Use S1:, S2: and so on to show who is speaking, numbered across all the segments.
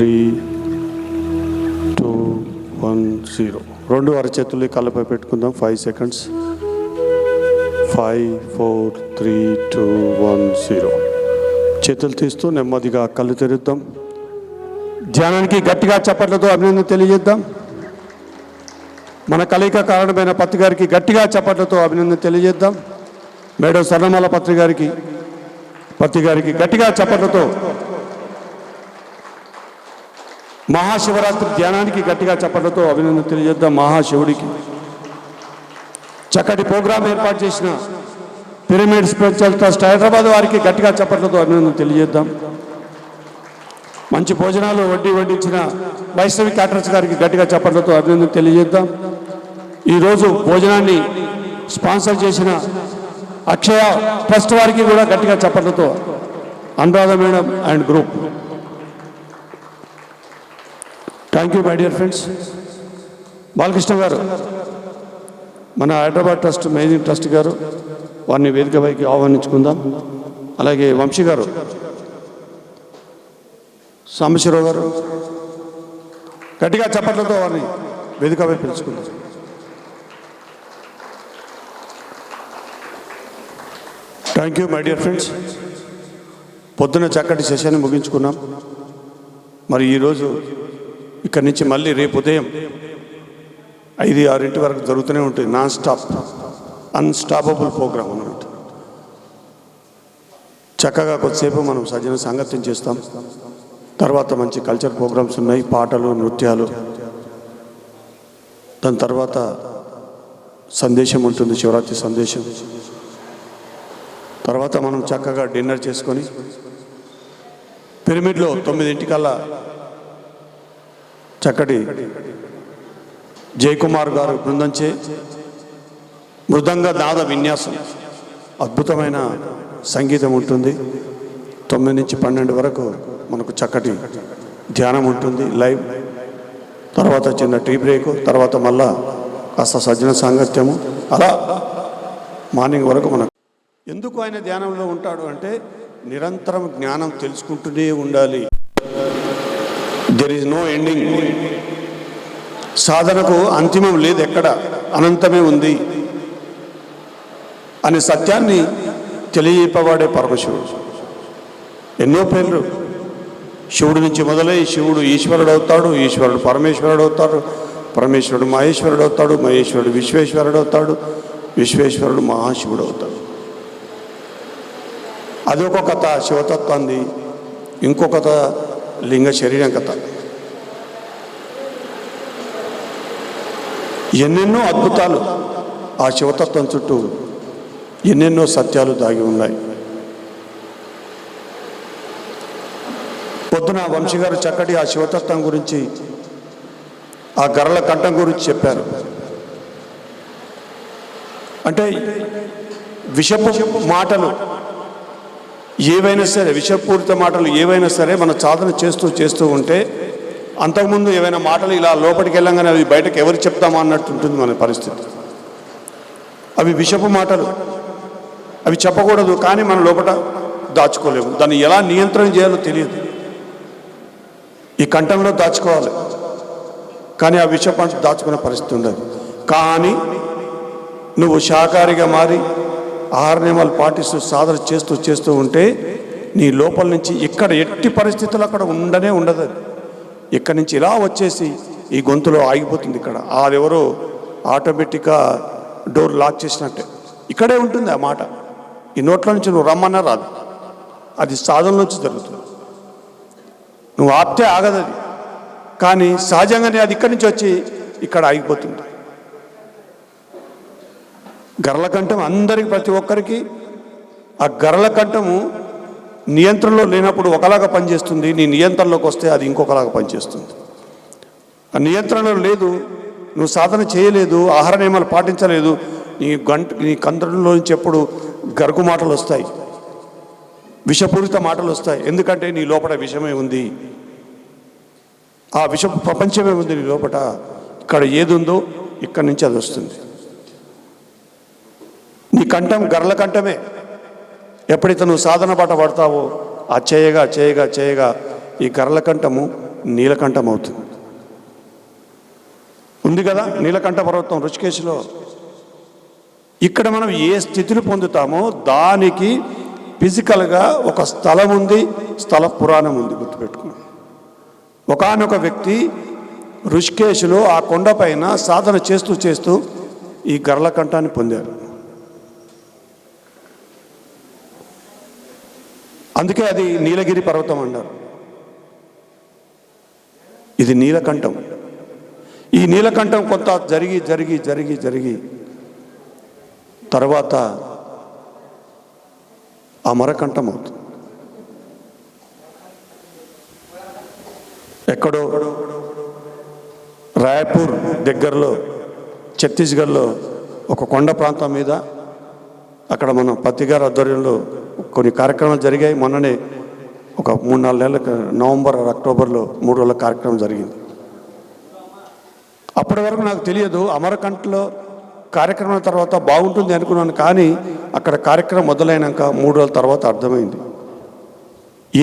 S1: 3, 2, 1, 0. రెండు అరచేతుల్ని కళ్ళపై పెట్టుకుందాం. 5 సెకండ్స్. 5, 4, 3, 2, 1, 0. చేతులు తీస్తూ నెమ్మదిగా కళ్ళు తెరుద్దాం. ధ్యానానికి గట్టిగా చప్పట్లతో అభినందన తెలియజేద్దాం. మన కలయిక కారణమైన పత్రి గారికి గట్టిగా చప్పట్లతో అభినందన తెలియజేద్దాం. మేడం సర్ణమాల పత్రి గారికి గట్టిగా చప్పట్లతో, మహాశివరాత్రి ధ్యానానికి గట్టిగా చప్పట్లతో అభినందన తెలియజేద్దాం. మహాశివుడికి చక్కటి ప్రోగ్రాం ఏర్పాటు చేసిన పిరమిడ్ స్పిరిచువల్ ట్రస్ట్ హైదరాబాద్ వారికి గట్టిగా చప్పట్లతో అభినందన తెలియజేద్దాం. మంచి భోజనాలు వడ్డించిన వైష్ణవి క్యాటరర్స్ గారికి గట్టిగా చప్పట్లతో అభినందన తెలియజేద్దాం. ఈరోజు భోజనాన్ని స్పాన్సర్ చేసిన అక్షయ ట్రస్ట్ వారికి కూడా గట్టిగా చప్పట్లతో, Anuradha madam and group. Thank you my dear friends. Balakrishna గారు, మన హైదరాబాద్ ట్రస్ట్ మేనేజింగ్ ట్రస్ట్ గారు, వారిని వేదికపైకి ఆహ్వానించుకుందాం. అలాగే వంశీ గారు, సాంబశివరావు గారు, గట్టిగా చప్పట్లతో వారిని వేదికపై పిలుచుకుందాం. Thank you my dear friends. పొద్దున చక్కటి సెషన్ ముగించుకున్నాం. మరి ఈరోజు ఇక్కడి నుంచి మళ్ళీ రేపు ఉదయం 5-6 వరకు జరుగుతూనే ఉంటుంది. నాన్ స్టాప్ అన్స్టాపబుల్ ప్రోగ్రామ్ అన్నమాట. చక్కగా కొద్దిసేపు మనం సజ్జన సాంగత్యం చేస్తాం. తర్వాత మంచి కల్చర్ ప్రోగ్రామ్స్ ఉన్నాయి, పాటలు, నృత్యాలు. దాని తర్వాత సందేశం ఉంటుంది, శివరాత్రి సందేశం. తర్వాత మనం చక్కగా డిన్నర్ చేసుకొని పిరమిడ్లో 9 చక్కటి జయకుమార్ గారు బృందంచే మృదంగ నాద విన్యాసం, అద్భుతమైన సంగీతం ఉంటుంది. 9 నుంచి 12 వరకు మనకు చక్కటి ధ్యానం ఉంటుంది లైవ్. తర్వాత చిన్న టీ బ్రేక్, తర్వాత మళ్ళా కాస్త సజ్జన సాంగత్యము, అలా మార్నింగ్ వరకు మనకు. ఎందుకు ఆయన ధ్యానంలో ఉంటాడు అంటే నిరంతరం జ్ఞానం తెలుసుకుంటూనే ఉండాలి. There is no ending. సాధనకు అంతిమం లేదు, ఎక్కడ అనంతమే ఉంది అనే సత్యాన్ని తెలియపవాడే పరమశివుడు. ఎన్నో పేర్లు శివుడి నుంచి మొదలై శివుడు ఈశ్వరుడు అవుతాడు, ఈశ్వరుడు పరమేశ్వరుడు అవుతాడు, పరమేశ్వరుడు మహేశ్వరుడు అవుతాడు, మహేశ్వరుడు విశ్వేశ్వరుడు అవుతాడు, విశ్వేశ్వరుడు మహాశివుడు అవుతాడు. అది ఒక కథ శివతత్వాన్ని, ఇంకో కథ లింగ శరీరం కథ. ఎన్నెన్నో అద్భుతాలు ఆ శివతత్వం చుట్టూ, ఎన్నెన్నో సత్యాలు దాగి ఉన్నాయి. పొద్దున వంశీ గారు చక్కటి ఆ శివతత్వం గురించి, ఆ గరళ కంఠం గురించి చెప్పారు. అంటే విషపు మాటలు ఏవైనా సరే, విషపూరిత మాటలు ఏవైనా సరే మన సాధన చేస్తూ ఉంటే, అంతకుముందు ఏవైనా మాటలు ఇలా లోపలికి వెళ్ళంగానే అవి బయటకు ఎవరు చెప్తామా అన్నట్టు ఉంటుంది మన పరిస్థితి. అవి విషపు మాటలు, అవి చెప్పకూడదు, కానీ మనం లోపల దాచుకోలేము. దాన్ని ఎలా నియంత్రణ చేయాలో తెలియదు. ఈ కంఠంలో దాచుకోవాలి, కానీ ఆ విషపు దాచుకునే పరిస్థితి ఉండదు. కానీ నువ్వు శాకాహారిగా మారి ఆహార నియమాలు పాటిస్తూ సాధన చేస్తూ ఉంటే నీ లోపల నుంచి ఇక్కడ ఎట్టి పరిస్థితులు అక్కడ ఉండదు. ఇక్కడి నుంచి ఇలా వచ్చేసి ఈ గొంతులో ఆగిపోతుంది. ఇక్కడ అదెవరో ఆటోమేటిక్గా డోర్ లాక్ చేసినట్టే ఇక్కడే ఉంటుంది ఆ మాట. ఈ నోట్ల నుంచి నువ్వు రమ్మన్నా రాదు, అది సాధన నుంచి జరుగుతుంది. నువ్వు ఆపితే ఆగదు అది, కానీ సహజంగానే అది ఇక్కడి నుంచి వచ్చి ఇక్కడ ఆగిపోతుంది. గరళకంఠం అందరికి, ప్రతి ఒక్కరికి ఆ గరళకంఠము నియంత్రణలో లేనప్పుడు ఒకలాగా పనిచేస్తుంది. నీ నియంత్రణలోకి వస్తే అది ఇంకొకలాగా పనిచేస్తుంది. ఆ నియంత్రణలో లేదు, నువ్వు సాధన చేయలేదు, ఆహార నియమాలు పాటించలేదు, నీ కంఠంలో నుంచి ఎప్పుడు గరుకు మాటలు వస్తాయి, విషపూరిత మాటలు వస్తాయి. ఎందుకంటే నీ లోపల విషమే ఉంది, ఆ విష ప్రపంచమే ఉంది నీ లోపల. ఇక్కడ ఏది ఉందో ఇక్కడి నుంచి అది వస్తుంది. నీ కంఠం గరళ కంఠమే. ఎప్పుడైతే నువ్వు సాధన బాట పడతావో ఆ చేయగా ఈ గరళ కంఠము నీలకంఠం అవుతుంది. ఉంది కదా నీలకంఠ పర్వతం ఋషికేశ్లో. ఇక్కడ మనం ఏ స్థితిని పొందుతామో దానికి ఫిజికల్గా ఒక స్థలం ఉంది, స్థల పురాణం ఉంది. గుర్తుపెట్టుకున్నాం. ఒకానొక వ్యక్తి ఋషికేశ్లో ఆ కొండపైన సాధన చేస్తూ చేస్తూ ఈ గర్లకంఠాన్ని పొందారు. అందుకే అది నీలగిరి పర్వతం అన్నారు. ఇది నీలకంఠం. ఈ నీలకంఠం కొంత జరిగి జరిగి జరిగి జరిగి తర్వాత అమరకంఠం అవుతుంది. ఎక్కడో రాయపూర్ దగ్గరలో ఛత్తీస్గఢ్లో ఒక కొండ ప్రాంతం మీద అక్కడ మన పత్తిగారి ఆధ్వర్యంలో కొన్ని కార్యక్రమాలు జరిగాయి. మొన్ననే ఒక 3-4 నెలలకు నవంబర్ అక్టోబర్లో 3 రోజుల కార్యక్రమం జరిగింది. అప్పటి వరకు నాకు తెలియదు. అమరకంఠలో కార్యక్రమం తర్వాత బాగుంటుంది అనుకున్నాను. కానీ అక్కడ కార్యక్రమం మొదలైనాక 3 రోజుల తర్వాత అర్థమైంది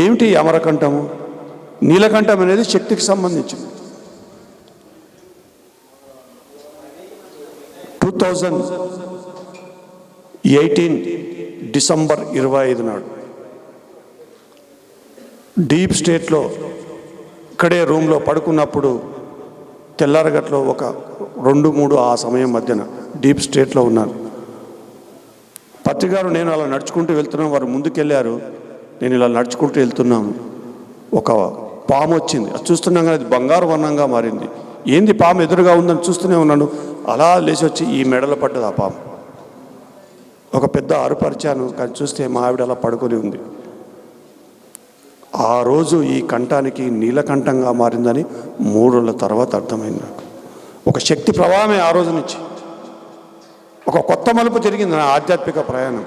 S1: ఏమిటి అమరకంఠము. నీలకంఠం అనేది శక్తికి సంబంధించింది. 2018 డిసెంబర్ 25 నాడు డీప్ స్టేట్లో ఇక్కడే రూమ్లో పడుకున్నప్పుడు తెల్లారగట్లో ఒక 2-3 ఆ సమయం మధ్యన డీప్ స్టేట్లో ఉన్నాను. పత్రికారు నేను అలా నడుచుకుంటూ వెళ్తున్నాను. వారు ముందుకెళ్ళారు, నేను ఇలా నడుచుకుంటూ వెళ్తున్నాను. ఒక పాము వచ్చింది. అది చూస్తున్నాం కానీ అది బంగారు వర్ణంగా మారింది. ఏంది పాము ఎదురుగా ఉందని చూస్తూనే ఉన్నాను. అలా లేచి వచ్చి ఈ మెడలో పడ్డది ఆ పాము. ఒక పెద్ద అరుపరిచాను, కానీ చూస్తే మా ఆవిడ అలా పడుకొని ఉంది. ఆ రోజు ఈ కంఠానికి నీలకంఠంగా మారిందని 3 రోజుల తర్వాత అర్థమైంది నాకు. ఒక శక్తి ప్రవాహమే ఆ రోజు నుంచి. ఒక కొత్త మలుపు జరిగింది నా ఆధ్యాత్మిక ప్రయాణం,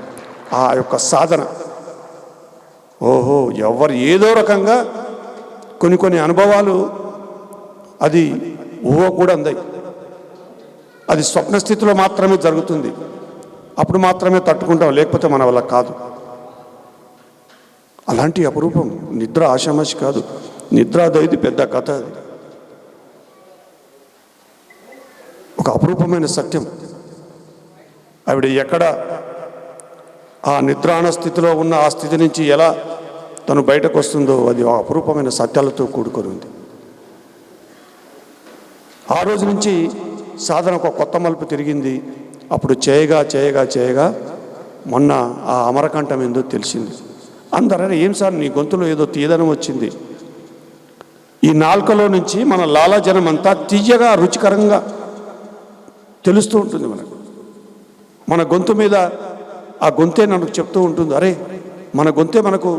S1: ఆ యొక్క సాధన. ఓహో, ఎవరు ఏదో రకంగా కొన్ని అనుభవాలు అది ఊహ కూడా అందాయి. అది స్వప్న స్థితిలో మాత్రమే జరుగుతుంది. అప్పుడు మాత్రమే తట్టుకుంటాం, లేకపోతే మన వల్ల కాదు. అలాంటి అపురూపం. నిద్ర ఆషామాషి కాదు. నిద్ర అదైది పెద్ద కథ. అది ఒక అపురూపమైన సత్యం. ఆవిడ ఎక్కడ ఆ నిద్రాణ స్థితిలో ఉన్న ఆ స్థితి నుంచి ఎలా తను బయటకు వస్తుందో అది అపురూపమైన సత్యాలతో కూడుకొని ఉంది. ఆ రోజు నుంచి సాధన ఒక కొత్త మలుపు తిరిగింది. అప్పుడు చేయగా చేయగా చేయగా మొన్న ఆ అమరకంఠం ఏందో తెలిసింది. అందరూ ఏం సార్ నీ గొంతులో ఏదో తీయదనం వచ్చింది. ఈ నాలుకలో నుంచి మన లాలాజలం అంతా తీయగా రుచికరంగా తెలుస్తూ ఉంటుంది మనకు. మన గొంతు మీద ఆ గొంతే మనకు చెప్తూ ఉంటుంది, అరే మన గొంతే మనకు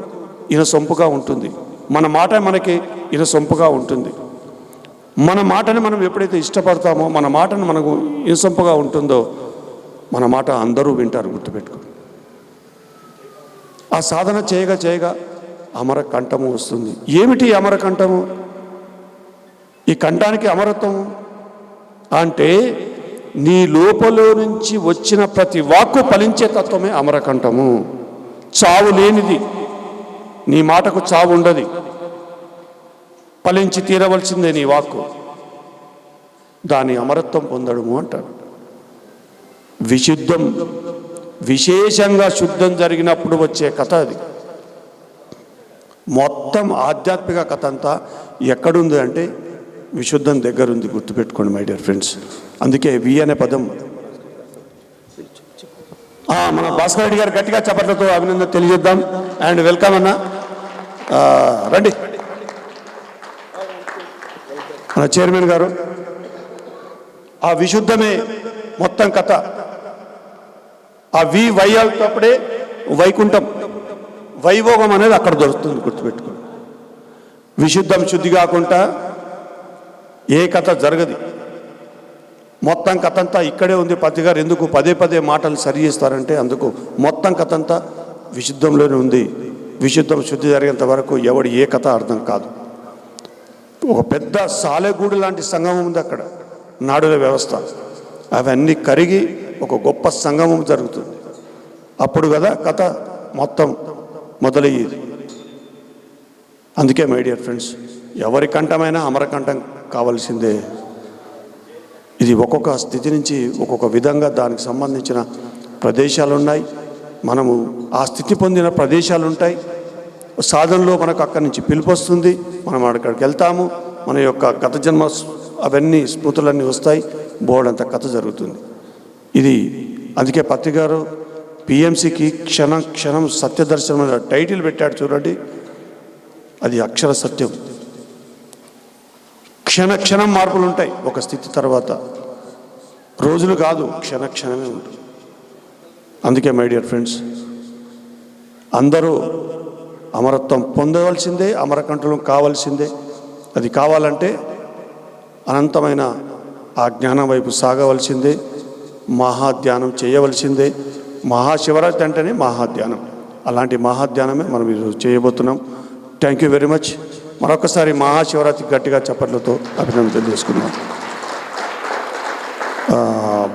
S1: ఇనసొంపుగా ఉంటుంది, మన మాట మనకి ఇనసొంపుగా ఉంటుంది. మన మాటని మనం ఎప్పుడైతే ఇష్టపడతామో, మన మాటను మనకు ఇనసొంపుగా ఉంటుందో మన మాట అందరూ వింటారు. గుర్తుపెట్టుకో. ఆ సాధన చేయగా చేయగా అమరకంఠము వస్తుంది. ఏమిటి అమరకంఠము? ఈ కంఠానికి అమరత్వము అంటే నీ లోపల నుంచి వచ్చిన ప్రతి వాక్కు ఫలించే తత్వమే అమరకంఠము. చావు లేనిది. నీ మాటకు చావు ఉండదు. ఫలించి తీరవలసిందే నీ వాక్కు. దాని అమరత్వం పొందడము అంటారు. విశుద్ధం, విశేషంగా శుద్ధం జరిగినప్పుడు వచ్చే కథ అది. మొత్తం ఆధ్యాత్మిక కథ అంతా ఎక్కడుంది అంటే విశుద్ధం దగ్గర ఉంది. గుర్తుపెట్టుకోండి మై డియర్ ఫ్రెండ్స్. అందుకే వి అనే పదం మన భాస్కర్ రెడ్డి గారు గట్టిగా చప్పట్లతో అభినందన తెలియజేద్దాం. అండ్ వెల్కమ్ అన్న, రండి. మన చైర్మన్ గారు, ఆ విశుద్ధమే మొత్తం కథ. ఆ వి వైయాలతోప్పుడే వైకుంఠం, వైభోగం అనేది అక్కడ దొరుకుతుంది. గుర్తుపెట్టుకోండి. విశుద్ధం శుద్ధి కాకుండా ఏ కథ జరగదు. మొత్తం కథ అంతా ఇక్కడే ఉంది. పత్తి గారు ఎందుకు పదే పదే మాటలు సరి చేస్తారంటే అందుకు మొత్తం కథ అంతా విశుద్ధంలోనే ఉంది. విశుద్ధం శుద్ధి జరిగేంత వరకు ఎవడు ఏ కథ అర్థం కాదు. ఒక పెద్ద సాలెగూడు లాంటి సంగమం ఉంది అక్కడ, నాడుల వ్యవస్థ. అవన్నీ కరిగి ఒక గొప్ప సంగమం జరుగుతుంది. అప్పుడు కదా కథ మొత్తం మొదలయ్యేది. అందుకే మై డియర్ ఫ్రెండ్స్, ఎవరి కంఠమైనా అమరకంఠం కావాల్సిందే. ఇది ఒక్కొక్క స్థితి నుంచి ఒక్కొక్క విధంగా దానికి సంబంధించిన ప్రదేశాలు ఉన్నాయి. మనము ఆ స్థితి పొందిన ప్రదేశాలు ఉంటాయి. సాధనలో మనకు అక్కడి నుంచి పిలుపు వస్తుంది, మనం అక్కడికి వెళ్తాము. మన యొక్క గత జన్మ అవన్నీ స్మృతులన్నీ వస్తాయి, బోర్డంత కథ జరుగుతుంది. ఇది అందుకే పత్రి గారు పిఎంసికి క్షణం క్షణం సత్యదర్శనం అనే టైటిల్ పెట్టాడు చూడండి. అది అక్షర సత్యం. క్షణ క్షణం మార్పులు ఉంటాయి. ఒక స్థితి తర్వాత రోజులు కాదు, క్షణ క్షణమే ఉంటుంది. అందుకే మై డియర్ ఫ్రెండ్స్, అందరూ అమరత్వం పొందవలసిందే, అమరకంఠులం కావాల్సిందే. అది కావాలంటే అనంతమైన ఆ జ్ఞానం వైపు సాగవలసిందే, మహాధ్యానం చేయవలసిందే. మహాశివరాత్రి అంటేనే మహాధ్యానం. అలాంటి మహాధ్యానమే మనం ఈరోజు చేయబోతున్నాం. Thank you very much. మరొకసారి మహాశివరాత్రి గట్టిగా చప్పట్లతో అభినందన తెలియజేసుకున్నాం.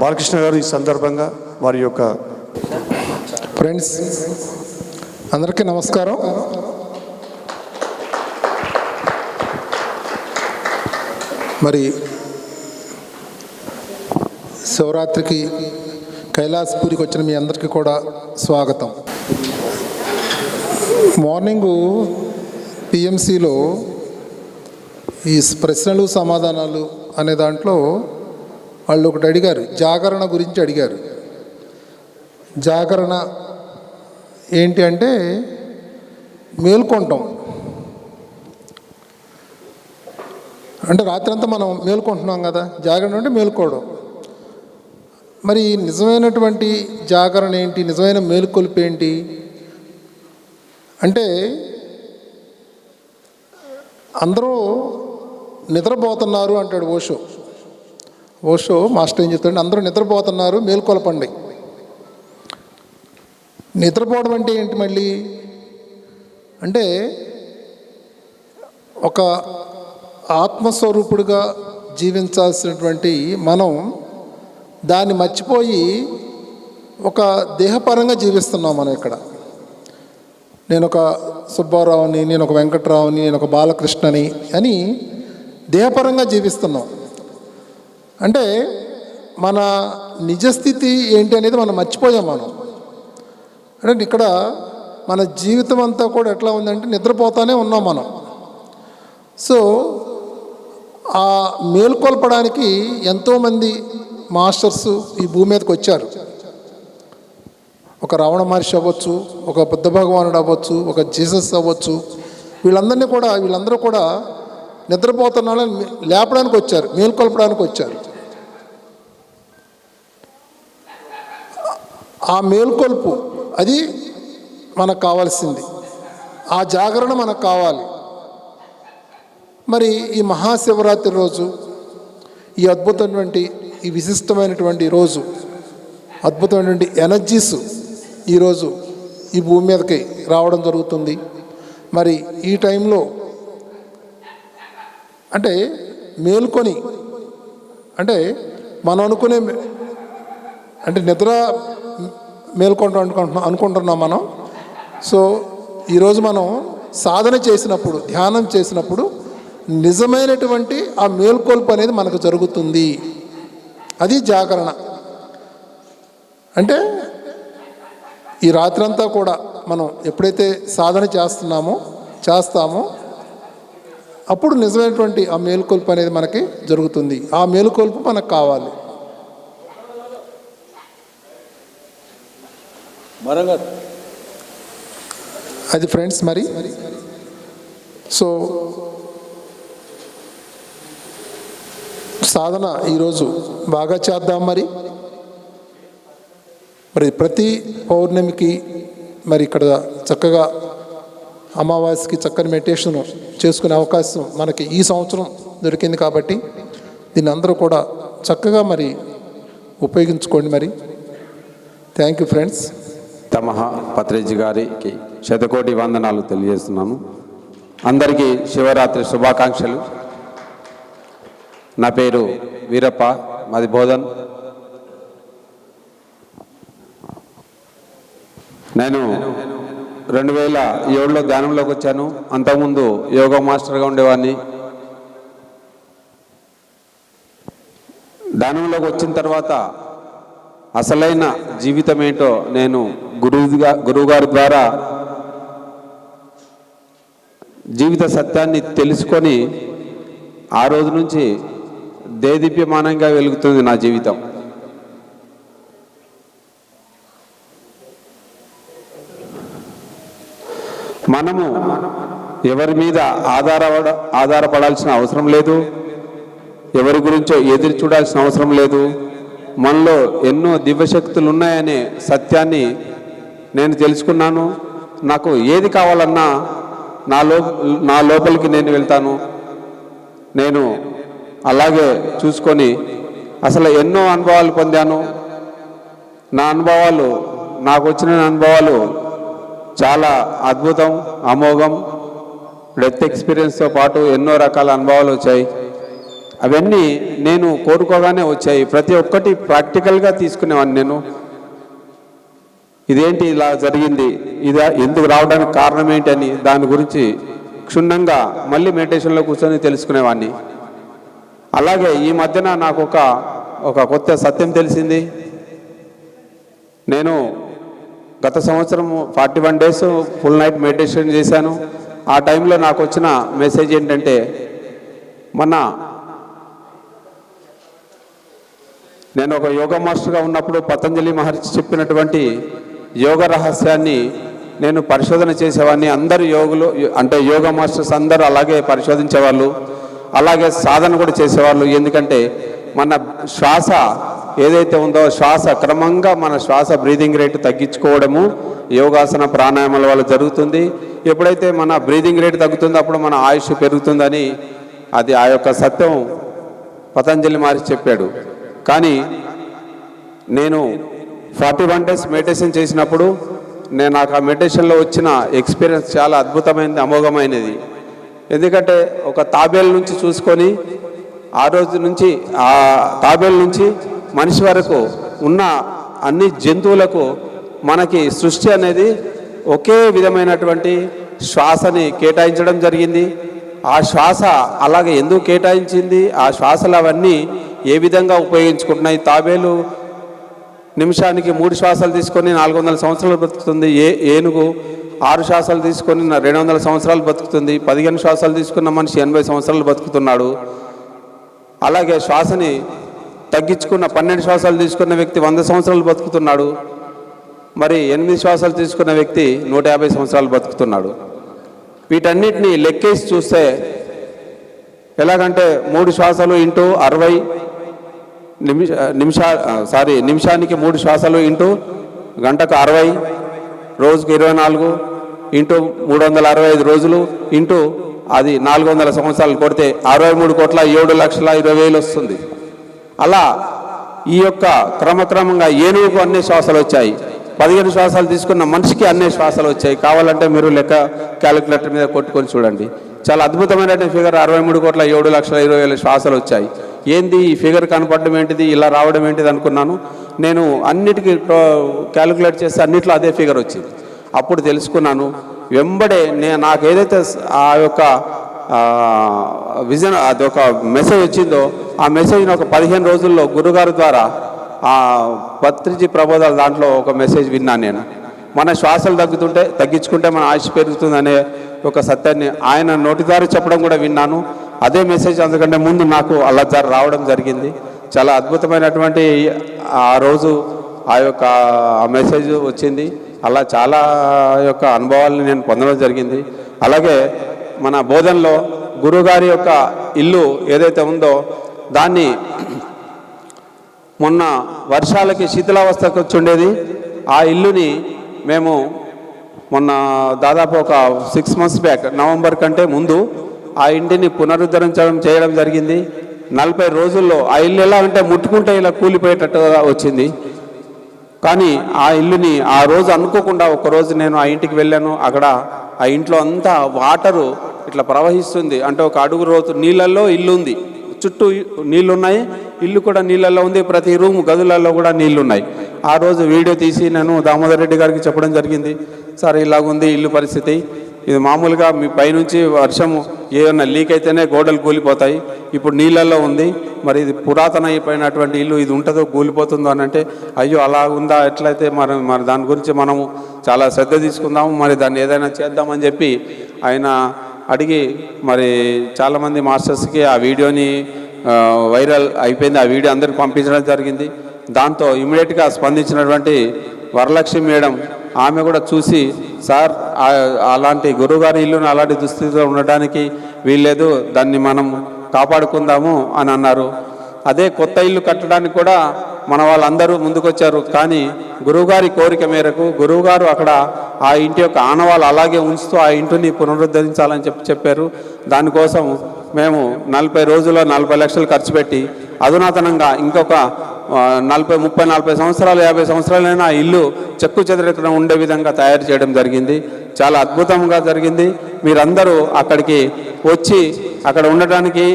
S1: బాలకృష్ణ గారు ఈ సందర్భంగా వారి యొక్క
S2: ఫ్రెండ్స్ అందరికీ నమస్కారం. మరి శివరాత్రికి కైలాసపూరికి వచ్చిన మీ అందరికీ కూడా స్వాగతం. మార్నింగు పిఎంసిలో ఈ ప్రశ్నలు సమాధానాలు అనే దాంట్లో వాళ్ళు ఒకటి అడిగారు, జాగరణ గురించి అడిగారు. జాగరణ ఏంటి అంటే మేల్కొంటాం. అంటే రాత్రంతా మనం మేల్కొంటున్నాం కదా, జాగరణ అంటే మేల్కోవడం. మరి నిజమైనటువంటి జాగరణ ఏంటి, నిజమైన మేలుకొలుపు ఏంటి అంటే అందరూ నిద్రపోతున్నారు అంటాడు ఓషో మాస్టర్ ఏం చెప్తాడు, అందరూ నిద్రపోతున్నారు మేల్కొలపండి. నిద్రపోవడం అంటే ఏంటి మళ్ళీ అంటే ఒక ఆత్మస్వరూపుడుగా జీవించాల్సినటువంటి మనం దాన్ని మర్చిపోయి ఒక దేహపరంగా జీవిస్తున్నాం. మనం ఇక్కడ నేను ఒక సుబ్బారావుని, నేను ఒక వెంకట్రావుని, నేను ఒక బాలకృష్ణని అని దేహపరంగా జీవిస్తున్నాం. అంటే మన నిజస్థితి ఏంటి అనేది మనం మర్చిపోయాం. అంటే ఇక్కడ మన జీవితం అంతా కూడా ఎట్లా ఉందంటే నిద్రపోతానే ఉన్నాం మనం. సో ఆ మేల్కొల్పడానికి ఎంతోమంది మాస్టర్స్ ఈ భూమి మీదకి వచ్చారు. ఒక రావణ మహర్షి అవ్వచ్చు, ఒక బుద్ధ భగవానుడు అవ్వచ్చు, ఒక జీసస్ అవ్వచ్చు. వీళ్ళందరూ కూడా నిద్రపోతున్న వాళ్ళని లేపడానికి వచ్చారు, మేల్కొల్పడానికి వచ్చారు. ఆ మేల్కొల్పు అది మనకు కావాల్సింది, ఆ జాగరణ మనకు కావాలి. మరి ఈ మహాశివరాత్రి రోజు, ఈ అద్భుతమైనటువంటి ఈ విశిష్టమైనటువంటి రోజు, అద్భుతమైనటువంటి ఎనర్జీస్ ఈరోజు ఈ భూమి మీదకి రావడం జరుగుతుంది. మరి ఈ టైంలో అంటే మేల్కొని అంటే మనం అంటే నిద్ర అనుకుంటున్నాం మనం. సో ఈరోజు మనం సాధన చేసినప్పుడు, ధ్యానం చేసినప్పుడు నిజమైనటువంటి ఆ మేల్కొల్పు అనేది మనకు జరుగుతుంది. అది జాగరణ. అంటే ఈ రాత్రంతా కూడా మనం ఎప్పుడైతే సాధన చేస్తామో అప్పుడు నిజమైనటువంటి ఆ మేల్కొల్పు అనేది మనకి జరుగుతుంది. ఆ మేల్కొల్పు మనకు కావాలి. అది ఫ్రెండ్స్. మరి సో సాధన ఈరోజు బాగా చేద్దాం. మరి ప్రతి పౌర్ణమికి మరి ఇక్కడ చక్కగా అమావాస్యకి చక్కని మెడిటేషన్ చేసుకునే అవకాశం మనకి ఈ సంవత్సరం దొరికింది. కాబట్టి దీన్ని అందరూ కూడా చక్కగా మరి ఉపయోగించుకోండి. మరి థ్యాంక్ యూ ఫ్రెండ్స్.
S3: తమహ పత్రేజీ గారికి శతకోటి వందనాలు తెలియజేస్తున్నాను. అందరికీ శివరాత్రి శుభాకాంక్షలు. నా పేరు వీరప్ప, మాది బోధన్. నేను 2007లో ధ్యానంలోకి వచ్చాను. అంతకుముందు యోగా మాస్టర్గా ఉండేవాడిని. ధ్యానంలోకి వచ్చిన తర్వాత అసలైన జీవితం ఏంటో నేను గురువుగారి ద్వారా జీవిత సత్యాన్ని తెలుసుకొని ఆ రోజు నుంచి దేదీప్యమానంగా వెలుగుతుంది నా జీవితం. మనము ఎవరి మీద ఆధారపడాల్సిన అవసరం లేదు, ఎవరి గురించో ఎదురు చూడాల్సిన అవసరం లేదు. మనలో ఎన్నో దివ్యశక్తులు ఉన్నాయనే సత్యాన్ని నేను తెలుసుకున్నాను. నాకు ఏది కావాలన్నా నా లోపలికి నేను వెళ్తాను. నేను అలాగే చూసుకొని అసలు ఎన్నో అనుభవాలు పొందాను. నాకు వచ్చిన అనుభవాలు చాలా అద్భుతం, అమోఘం. డెత్ ఎక్స్పీరియన్స్తో పాటు ఎన్నో రకాల అనుభవాలు వచ్చాయి. అవన్నీ నేను కోరుకోగానే వచ్చాయి. ప్రతి ఒక్కటి ప్రాక్టికల్గా తీసుకునేవాడిని నేను. ఇదేంటి ఇలా జరిగింది, ఇది ఎందుకు రావడానికి కారణం ఏంటి అని దాని గురించి క్షుణ్ణంగా మళ్ళీ మెడిటేషన్లో కూర్చొని తెలుసుకునేవాడిని. అలాగే ఈ మధ్యన నాకు ఒక కొత్త సత్యం తెలిసింది. నేను గత సంవత్సరం 41 days ఫుల్ నైట్ మెడిటేషన్ చేశాను. ఆ టైంలో నాకు వచ్చిన మెసేజ్ ఏంటంటే, నేను ఒక యోగా మాస్టర్గా ఉన్నప్పుడు పతంజలి మహర్షి చెప్పినటువంటి యోగ రహస్యాన్ని నేను పరిశోధన చేసేవాడిని. అందరు యోగా మాస్టర్స్ అందరూ అలాగే పరిశోధించేవాళ్ళు, అలాగే సాధన కూడా చేసేవాళ్ళు. ఎందుకంటే మన శ్వాస ఏదైతే ఉందో క్రమంగా మన శ్వాస బ్రీదింగ్ రేటు తగ్గించుకోవడము యోగాసన ప్రాణాయామాల వల్ల జరుగుతుంది. ఎప్పుడైతే మన బ్రీదింగ్ రేటు తగ్గుతుందో అప్పుడు మన ఆయుష్ పెరుగుతుందని అది ఆ యొక్క సత్యం పతంజలి మహర్షి చెప్పాడు. కానీ నేను 41 days మెడిటేషన్ చేసినప్పుడు నాకు ఆ మెడిటేషన్లో వచ్చిన ఎక్స్పీరియన్స్ చాలా అద్భుతమైనది, అమోఘమైనది. ఎందుకంటే ఒక తాబేలు నుంచి చూసుకొని ఆ రోజు నుంచి ఆ తాబేలు నుంచి మనిషి వరకు ఉన్న అన్ని జంతువులకు మనకి సృష్టి అనేది ఒకే విధమైనటువంటి శ్వాసని కేటాయించడం జరిగింది. ఆ శ్వాస అలాగే ఎందుకు కేటాయించింది, ఆ శ్వాసలు అవన్నీ ఏ విధంగా ఉపయోగించుకుంటున్నాయి. తాబేలు నిమిషానికి 3 శ్వాసలు తీసుకొని 400 సంవత్సరాలు బతుకుతుంది. ఏనుగు 6 శ్వాసలు తీసుకొని 200 సంవత్సరాలు బతుకుతుంది. 15 శ్వాసలు తీసుకున్న మనిషి 80 సంవత్సరాలు బతుకుతున్నాడు. అలాగే శ్వాసని తగ్గించుకున్న 12 శ్వాసలు తీసుకున్న వ్యక్తి 100 సంవత్సరాలు బతుకుతున్నాడు. మరి 8 శ్వాసలు తీసుకున్న వ్యక్తి 150 సంవత్సరాలు బతుకుతున్నాడు. వీటన్నిటిని లెక్కేసి చూస్తే ఎలాగంటే 3 శ్వాసలు ఇంటూ 60 నిమిషానికి 3 శ్వాసలు ఇంటూ గంటకు 60, రోజుకు 24 ఇంటూ 365 రోజులు ఇంటూ అది 400 సంవత్సరాలు కొడితే 63,07,20,000 వస్తుంది. అలా ఈ యొక్క క్రమక్రమంగా ఏనుగుకు అన్ని శ్వాసలు వచ్చాయి. 15 శ్వాసాలు తీసుకున్న మనిషికి అన్ని శ్వాసలు వచ్చాయి. కావాలంటే మీరు లెక్క క్యాలిక్యులేటర్ మీద కొట్టుకొని చూడండి. చాలా అద్భుతమైనటువంటి ఫిగర్ 63,07,20,000 శ్వాసలు వచ్చాయి. ఏంది ఈ ఫిగర్ కనపడడం ఏంటిది, ఇలా రావడం ఏంటిది అనుకున్నాను. నేను అన్నిటికీ క్యాలిక్యులేట్ చేస్తే అన్నిట్లో అదే ఫిగర్ వచ్చింది. అప్పుడు తెలుసుకున్నాను వెంబడే నాకు ఏదైతే ఆ యొక్క విజన్ అదొక మెసేజ్ వచ్చిందో ఆ మెసేజ్ని ఒక 15 రోజుల్లో గురుగారు ద్వారా ఆ పత్రిజీ ప్రబోధాల దాంట్లో ఒక మెసేజ్ విన్నాను నేను. మన శ్వాసలు తగ్గించుకుంటే మన ఆయుష్ పెరుగుతుందనే ఒక సత్యాన్ని ఆయన నోటి ద్వారా చెప్పడం కూడా విన్నాను. అదే మెసేజ్ అందుకంటే ముందు నాకు అలా రావడం జరిగింది. చాలా అద్భుతమైనటువంటి ఆ రోజు ఆ యొక్క మెసేజ్ వచ్చింది. అలా చాలా యొక్క అనుభవాలను నేను పొందడం జరిగింది. అలాగే మన బోధనలో గురుగారి యొక్క ఇల్లు ఏదైతే ఉందో దాన్ని మొన్న వర్షాలకి శీతలావస్థకు వచ్చి ఉండేది. ఆ ఇల్లుని మేము మొన్న దాదాపు ఒక 6 months బ్యాక్ నవంబర్ కంటే ముందు ఆ ఇంటిని పునరుద్ధరించడం చేయడం జరిగింది. 40 రోజుల్లో ఆ ఇల్లు ఎలా అంటే ముట్టుకుంటే ఇలా కూలిపోయేటట్టుగా వచ్చింది. కానీ ఆ ఇల్లుని ఆ రోజు అనుకోకుండా ఒకరోజు నేను ఆ ఇంటికి వెళ్ళాను. అక్కడ ఆ ఇంట్లో అంతా వాటరు ఇట్లా ప్రవహిస్తుంది. అంటే ఒక అడుగు రోజు నీళ్ళల్లో ఇల్లు ఉంది, చుట్టూ నీళ్లు ఉన్నాయి, ఇల్లు కూడా నీళ్ళల్లో ఉంది, ప్రతి రూమ్ గదులలో కూడా నీళ్లు ఉన్నాయి. ఆ రోజు వీడియో తీసి నేను దామోదర్ రెడ్డి గారికి చెప్పడం జరిగింది. సార్ ఇలాగుంది ఇల్లు పరిస్థితి, ఇది మామూలుగా మీ పైనుంచి వర్షము ఏమన్నా లీక్ అయితేనే గోడలు కూలిపోతాయి, ఇప్పుడు నీళ్ళల్లో ఉంది, మరి ఇది పురాతన అయిపోయినటువంటి ఇల్లు, ఇది ఉంటుందో కూలిపోతుందో అని అంటే, అయ్యో అలా ఉందా, ఎట్లయితే మరి దాని గురించి మనము చాలా శ్రద్ధ తీసుకుందాము, మరి దాన్ని ఏదైనా చేద్దామని చెప్పి ఆయన అడిగి మరి చాలామంది మాస్టర్స్కి ఆ వీడియోని వైరల్ అయిపోయింది. ఆ వీడియో అందరికి పంపించడం జరిగింది. దాంతో ఇమీడియట్గా స్పందించినటువంటి వరలక్ష్మి మేడం, ఆమె కూడా చూసి, సార్ అలాంటి గురువుగారి ఇల్లును అలాంటి దుస్థితిలో ఉండడానికి వీల్లేదు, దాన్ని మనం కాపాడుకుందాము అని అన్నారు. అదే కొత్త ఇల్లు కట్టడానికి కూడా మన వాళ్ళందరూ ముందుకొచ్చారు. కానీ గురువుగారి కోరిక మేరకు గురువుగారు అక్కడ ఆ ఇంటి యొక్క ఆనవాళ్ళు అలాగే ఉంచుతూ ఆ ఇంటిని పునరుద్ధరించాలని చెప్పారు. దానికోసం మేము 40 రోజుల్లో 40 లక్షలు ఖర్చు పెట్టి అధునాతనంగా ఇంకొక 30-40 సంవత్సరాలు 50 సంవత్సరాలైనా ఆ ఇల్లు చెక్కు చెదరకుండా ఉండే విధంగా తయారు చేయడం జరిగింది. చాలా అద్భుతంగా జరిగింది. మీరందరూ అక్కడికి వచ్చి అక్కడ ఉండటానికి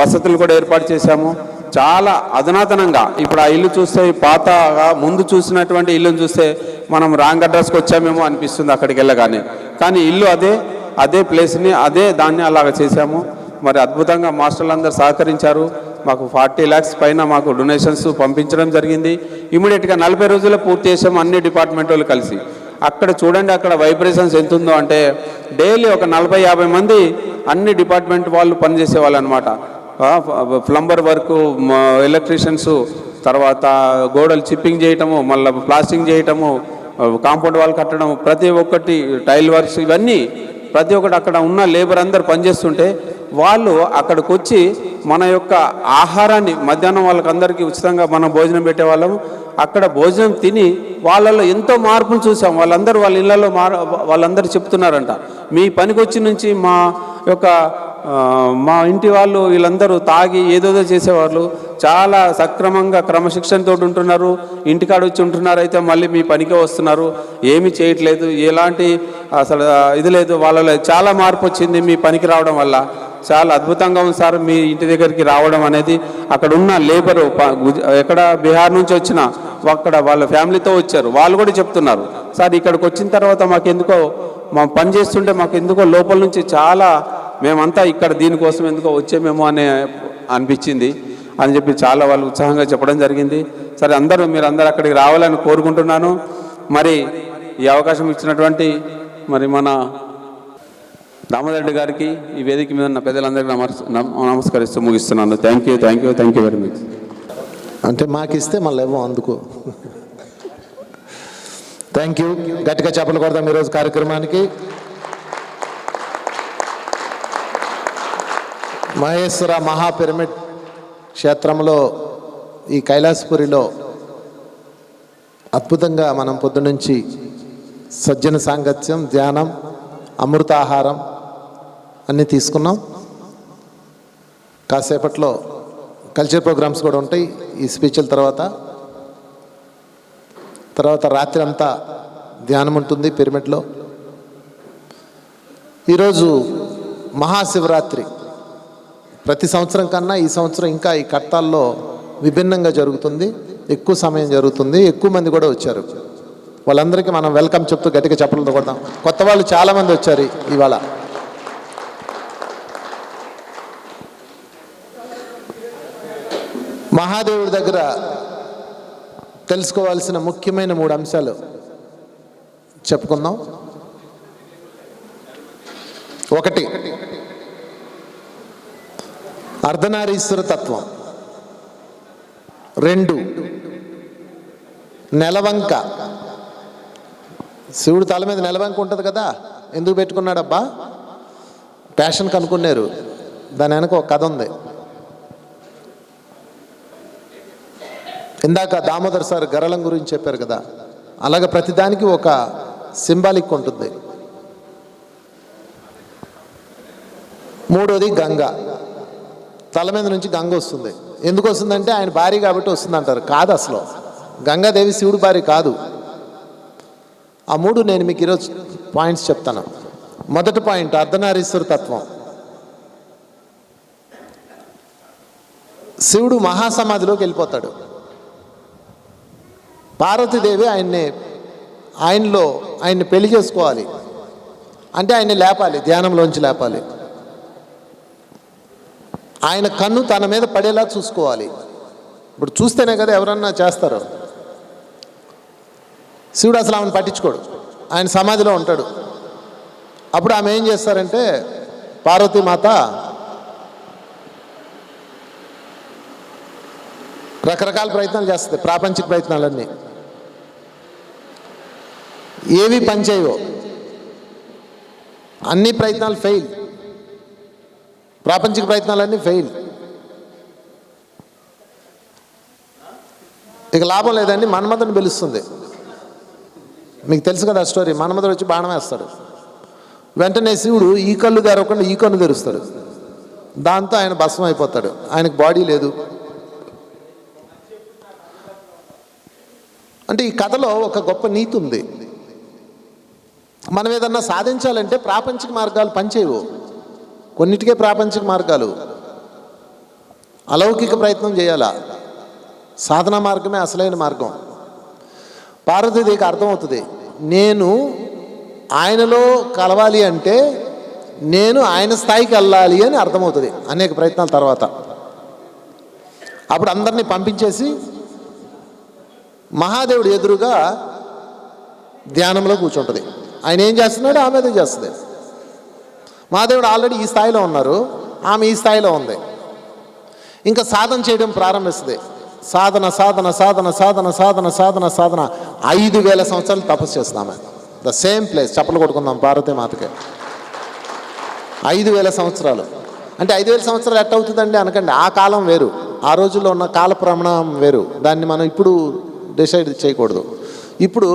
S3: వసతులు కూడా ఏర్పాటు చేశాము. చాలా అధునాతనంగా ఇప్పుడు ఆ ఇల్లు చూస్తే పాతగా ముందు చూసినటువంటి ఇల్లును చూస్తే మనం రాంగ్ అడ్రస్కి వచ్చామేమో అనిపిస్తుంది అక్కడికి వెళ్ళగానే. కానీ ఇల్లు అదే ప్లేస్ని దాన్ని అలాగ చేశాము. మరి అద్భుతంగా మాస్టర్లు అందరూ సహకరించారు. మాకు 40 lakhs పైన మాకు డొనేషన్స్ పంపించడం జరిగింది. ఇమీడియట్గా 40 రోజుల్లో పూర్తి చేసాము అన్ని డిపార్ట్మెంట్ వాళ్ళు కలిసి. అక్కడ చూడండి, అక్కడ వైబ్రేషన్స్ ఎంత ఉందో అంటే డైలీ ఒక 40-50 మంది అన్ని డిపార్ట్మెంట్ వాళ్ళు పనిచేసే వాళ్ళు అనమాట. ప్లంబర్ వర్క్, ఎలక్ట్రీషియన్స్, తర్వాత గోడలు చిప్పింగ్ చేయటము, మళ్ళీ ప్లాస్టింగ్ చేయటము, కాంపౌండ్ వాల్ కట్టడం, ప్రతి ఒక్కటి టైల్ వర్క్స్, ఇవన్నీ ప్రతి ఒక్కటి అక్కడ ఉన్న లేబర్ అందరు పనిచేస్తుంటే వాళ్ళు అక్కడికి వచ్చి మన యొక్క ఆహారాన్ని మధ్యాహ్నం వాళ్ళకందరికీ ఉచితంగా మనం భోజనం పెట్టేవాళ్ళము. అక్కడ భోజనం తిని వాళ్ళల్లో ఎంతో మార్పులు చూసాం. వాళ్ళందరూ వాళ్ళ ఇళ్లలో వాళ్ళందరూ చెప్తున్నారంట, మీ పనికొచ్చి నుంచి మా ఇంటి వాళ్ళు వీళ్ళందరూ తాగి ఏదోదో చేసేవాళ్ళు చాలా సక్రమంగా క్రమశిక్షణతో ఉంటున్నారు, ఇంటికాడ వచ్చి ఉంటున్నారు, అయితే మళ్ళీ మీ పనికే వస్తున్నారు, ఏమీ చేయట్లేదు, ఎలాంటి అసలు ఇది లేదు. వాళ్ళలో చాలా మార్పు వచ్చింది మీ పనికి రావడం వల్ల. చాలా అద్భుతంగా ఉంది సార్ మీ ఇంటి దగ్గరికి రావడం అనేది. అక్కడ ఉన్న లేబరు ఎక్కడ బీహార్ నుంచి వచ్చిన అక్కడ వాళ్ళ ఫ్యామిలీతో వచ్చారు, వాళ్ళు కూడా చెప్తున్నారు, సార్ ఇక్కడికి వచ్చిన తర్వాత మాకెందుకో మా పని చేస్తుంటే మాకెందుకో లోపల నుంచి చాలా మేమంతా ఇక్కడ దీనికోసం ఎందుకో వచ్చేమేమో అనిపించింది అని చెప్పి చాలా వాళ్ళు ఉత్సాహంగా చెప్పడం జరిగింది. సరే మీరందరూ అక్కడికి రావాలని కోరుకుంటున్నాను. మరి ఈ అవకాశం ఇచ్చినటువంటి మరి మన దామోదర్ రెడ్డి గారికి, ఈ వేదిక మీద ఉన్న పెద్దలందరికీ నమస్కరిస్తూ ముగిస్తున్నాను. Thank you very much.
S2: అంటే మాకు ఇస్తే మళ్ళీ ఏమో అందుకు థ్యాంక్ యూ. గట్టిగా చెప్పలు కొడదాం ఈరోజు కార్యక్రమానికి. మహేశ్వర మహాపిరమిడ్ క్షేత్రంలో ఈ కైలాసపురిలో అద్భుతంగా మనం పొద్దునుంచి సజ్జన సాంగత్యం, ధ్యానం, అమృతాహారం అన్నీ తీసుకున్నాం. కాసేపట్లో కల్చర్ ప్రోగ్రామ్స్ కూడా ఉంటాయి ఈ స్పీచ్ల తర్వాత రాత్రి అంతా ధ్యానం ఉంటుంది పిరమిడ్లో. ఈరోజు మహాశివరాత్రి. ప్రతి సంవత్సరం కన్నా ఈ సంవత్సరం ఇంకా ఈ కట్టాల్లో విభిన్నంగా జరుగుతుంది, ఎక్కువ సమయం జరుగుతుంది, ఎక్కువ మంది కూడా వచ్చారు. వాళ్ళందరికీ మనం వెల్కమ్ చెప్తూ గట్టిగా చెప్పలతో కొడతాం. కొత్త వాళ్ళు చాలామంది వచ్చారు ఇవాళ. మహాదేవుడి దగ్గర తెలుసుకోవాల్సిన ముఖ్యమైన 3 అంశాలు చెప్పుకుందాం. 1, అర్ధనారీశ్వర తత్వం. 2, నెలవంక. శివుడు తల మీద నెలవంక ఉంటుంది కదా, ఎందుకు పెట్టుకున్నాడబ్బా? ప్యాషన్ కనుక్కున్నారు, దాని వెనక ఒక కథ ఉంది. ఇందాక దామోదర్ సార్ గరళం గురించి చెప్పారు కదా, అలాగే ప్రతిదానికి ఒక సింబాలిక్ ఉంటుంది. 3వది గంగ. తల మీద నుంచి గంగ వస్తుంది. ఎందుకు వస్తుందంటే ఆయన భార్య కాబట్టి వస్తుంది అంటారు. కాదు, అసలు గంగాదేవి శివుడు భార్య కాదు. ఆ 3 నేను మీకు ఈరోజు పాయింట్స్ చెప్తాను. మొదటి పాయింట్ అర్ధనారీశ్వర తత్వం. శివుడు మహాసమాధిలోకి వెళ్ళిపోతాడు. పార్వతీదేవి ఆయన్ని పెళ్లి చేసుకోవాలి అంటే ఆయన్ని లేపాలి, ధ్యానంలోంచి లేపాలి. ఆయన కన్ను తన మీద పడేలా చూసుకోవాలి. ఇప్పుడు చూస్తేనే కదా ఎవరన్నా చేస్తారు. శివుడు అసలు ఆమెను పట్టించుకోడు, ఆయన సమాధిలో ఉంటాడు. అప్పుడు ఆమె ఏం చేస్తారంటే, పార్వతీమాత రకరకాల ప్రయత్నాలు చేస్తుంది, ప్రాపంచిక ప్రయత్నాలన్నీ. ఏవి పనిచేయవో, అన్ని ప్రయత్నాలు ఫెయిల్, ప్రాపంచిక ప్రయత్నాలన్నీ ఫెయిల్. ఇక లాభం లేదండి, మన్మథుని పిలుస్తుంది. మీకు తెలుసు కదా స్టోరీ. మన్మథుడు వచ్చి బాణం వేస్తాడు. వెంటనే శివుడు ఈ కళ్ళు తెరవకుండా ఈ కన్ను తెరుస్తాడు. దాంతో ఆయన భస్మం అయిపోతాడు. ఆయనకు బాడీ లేదు. అంటే ఈ కథలో ఒక గొప్ప నీతి ఉంది. మనం ఏదన్నా సాధించాలంటే ప్రాపంచిక మార్గాలు పనిచేయవు. కొన్నిటికే ప్రాపంచిక మార్గాలు, అలౌకిక ప్రయత్నం చేయాలా. సాధన మార్గమే అసలైన మార్గం. పార్వతీదేవికి అర్థమవుతుంది, నేను ఆయనలో కలవాలి అంటే నేను ఆయన స్థాయికి వెళ్ళాలి అని అర్థమవుతుంది అనేక ప్రయత్నాల తర్వాత. అప్పుడు అందరినీ పంపించేసి మహాదేవుడు ఎదురుగా ధ్యానంలో కూర్చుంటుంది. ఆయన ఏం చేస్తున్నాడో ఆమె అదే చేస్తుంది. మహాదేవుడు ఆల్రెడీ ఈ స్థాయిలో ఉన్నారు, ఆమె ఈ స్థాయిలో ఉంది. ఇంకా సాధన చేయడం ప్రారంభిస్తుంది. సాధన సాధన సాధన సాధన సాధన సాధన సాధన 5000 సంవత్సరాలు తపస్సు చేస్తామే. The same place. చప్పలు కొట్టుకుందాం పార్వతీమాతకి. 5000 సంవత్సరాలు అంటే 5000 సంవత్సరాలు ఎట్ట అవుతుందండి అనకండి. ఆ కాలం వేరు, ఆ రోజుల్లో ఉన్న కాల ప్రమాణం వేరు. దాన్ని మనం ఇప్పుడు డిసైడ్ చేయకూడదు. ఇప్పుడు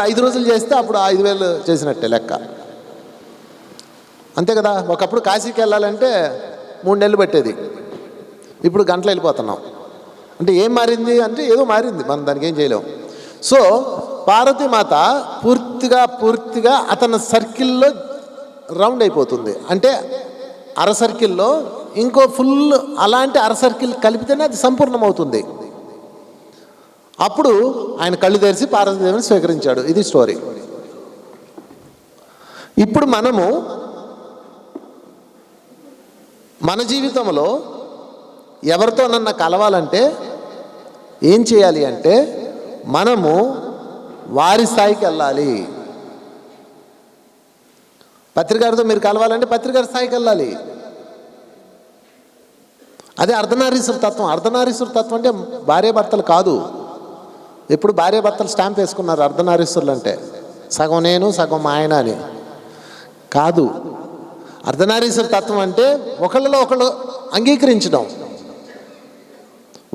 S2: 5 రోజులు చేస్తే అప్పుడు 5000 చేసినట్టే లెక్క. అంతే కదా. ఒకప్పుడు కాశీకి వెళ్ళాలంటే 3 నెలలు పట్టేది, ఇప్పుడు గంటలు వెళ్ళిపోతున్నాం. అంటే ఏం మారింది అంటే ఏదో మారింది, మనం దానికి ఏం చేయలేం. సో పార్వతీమాత పూర్తిగా అతని సర్కిల్లో రౌండ్ అయిపోతుంది. అంటే అర సర్కిల్లో ఇంకో ఫుల్ అలాంటి అర సర్కిల్ కలిపితేనే అది సంపూర్ణమవుతుంది. అప్పుడు ఆయన కళ్ళు తెరిచి పార్వతీదేవిని స్వీకరించాడు. ఇది స్టోరీ. ఇప్పుడు మనము మన జీవితంలో ఎవరితోనన్నా కలవాలంటే ఏం చేయాలి అంటే మనము వారి స్థాయికి వెళ్ళాలి. పత్రికారితో మీరు కలవాలంటే పత్రికారి స్థాయికి వెళ్ళాలి. అదే అర్ధనారీశ్వర తత్వం. అర్ధనారీశ్వర తత్వం అంటే భార్యాభర్తలు కాదు. ఎప్పుడు భార్యాభర్తలు స్టాంప్ వేసుకున్నారు అర్ధనారీశ్వరులు అంటే, సగం నేను సగం మా ఆయన అని కాదు. అర్ధనారీశ్వర తత్వం అంటే ఒకళ్ళలో ఒకళ్ళు అంగీకరించడం,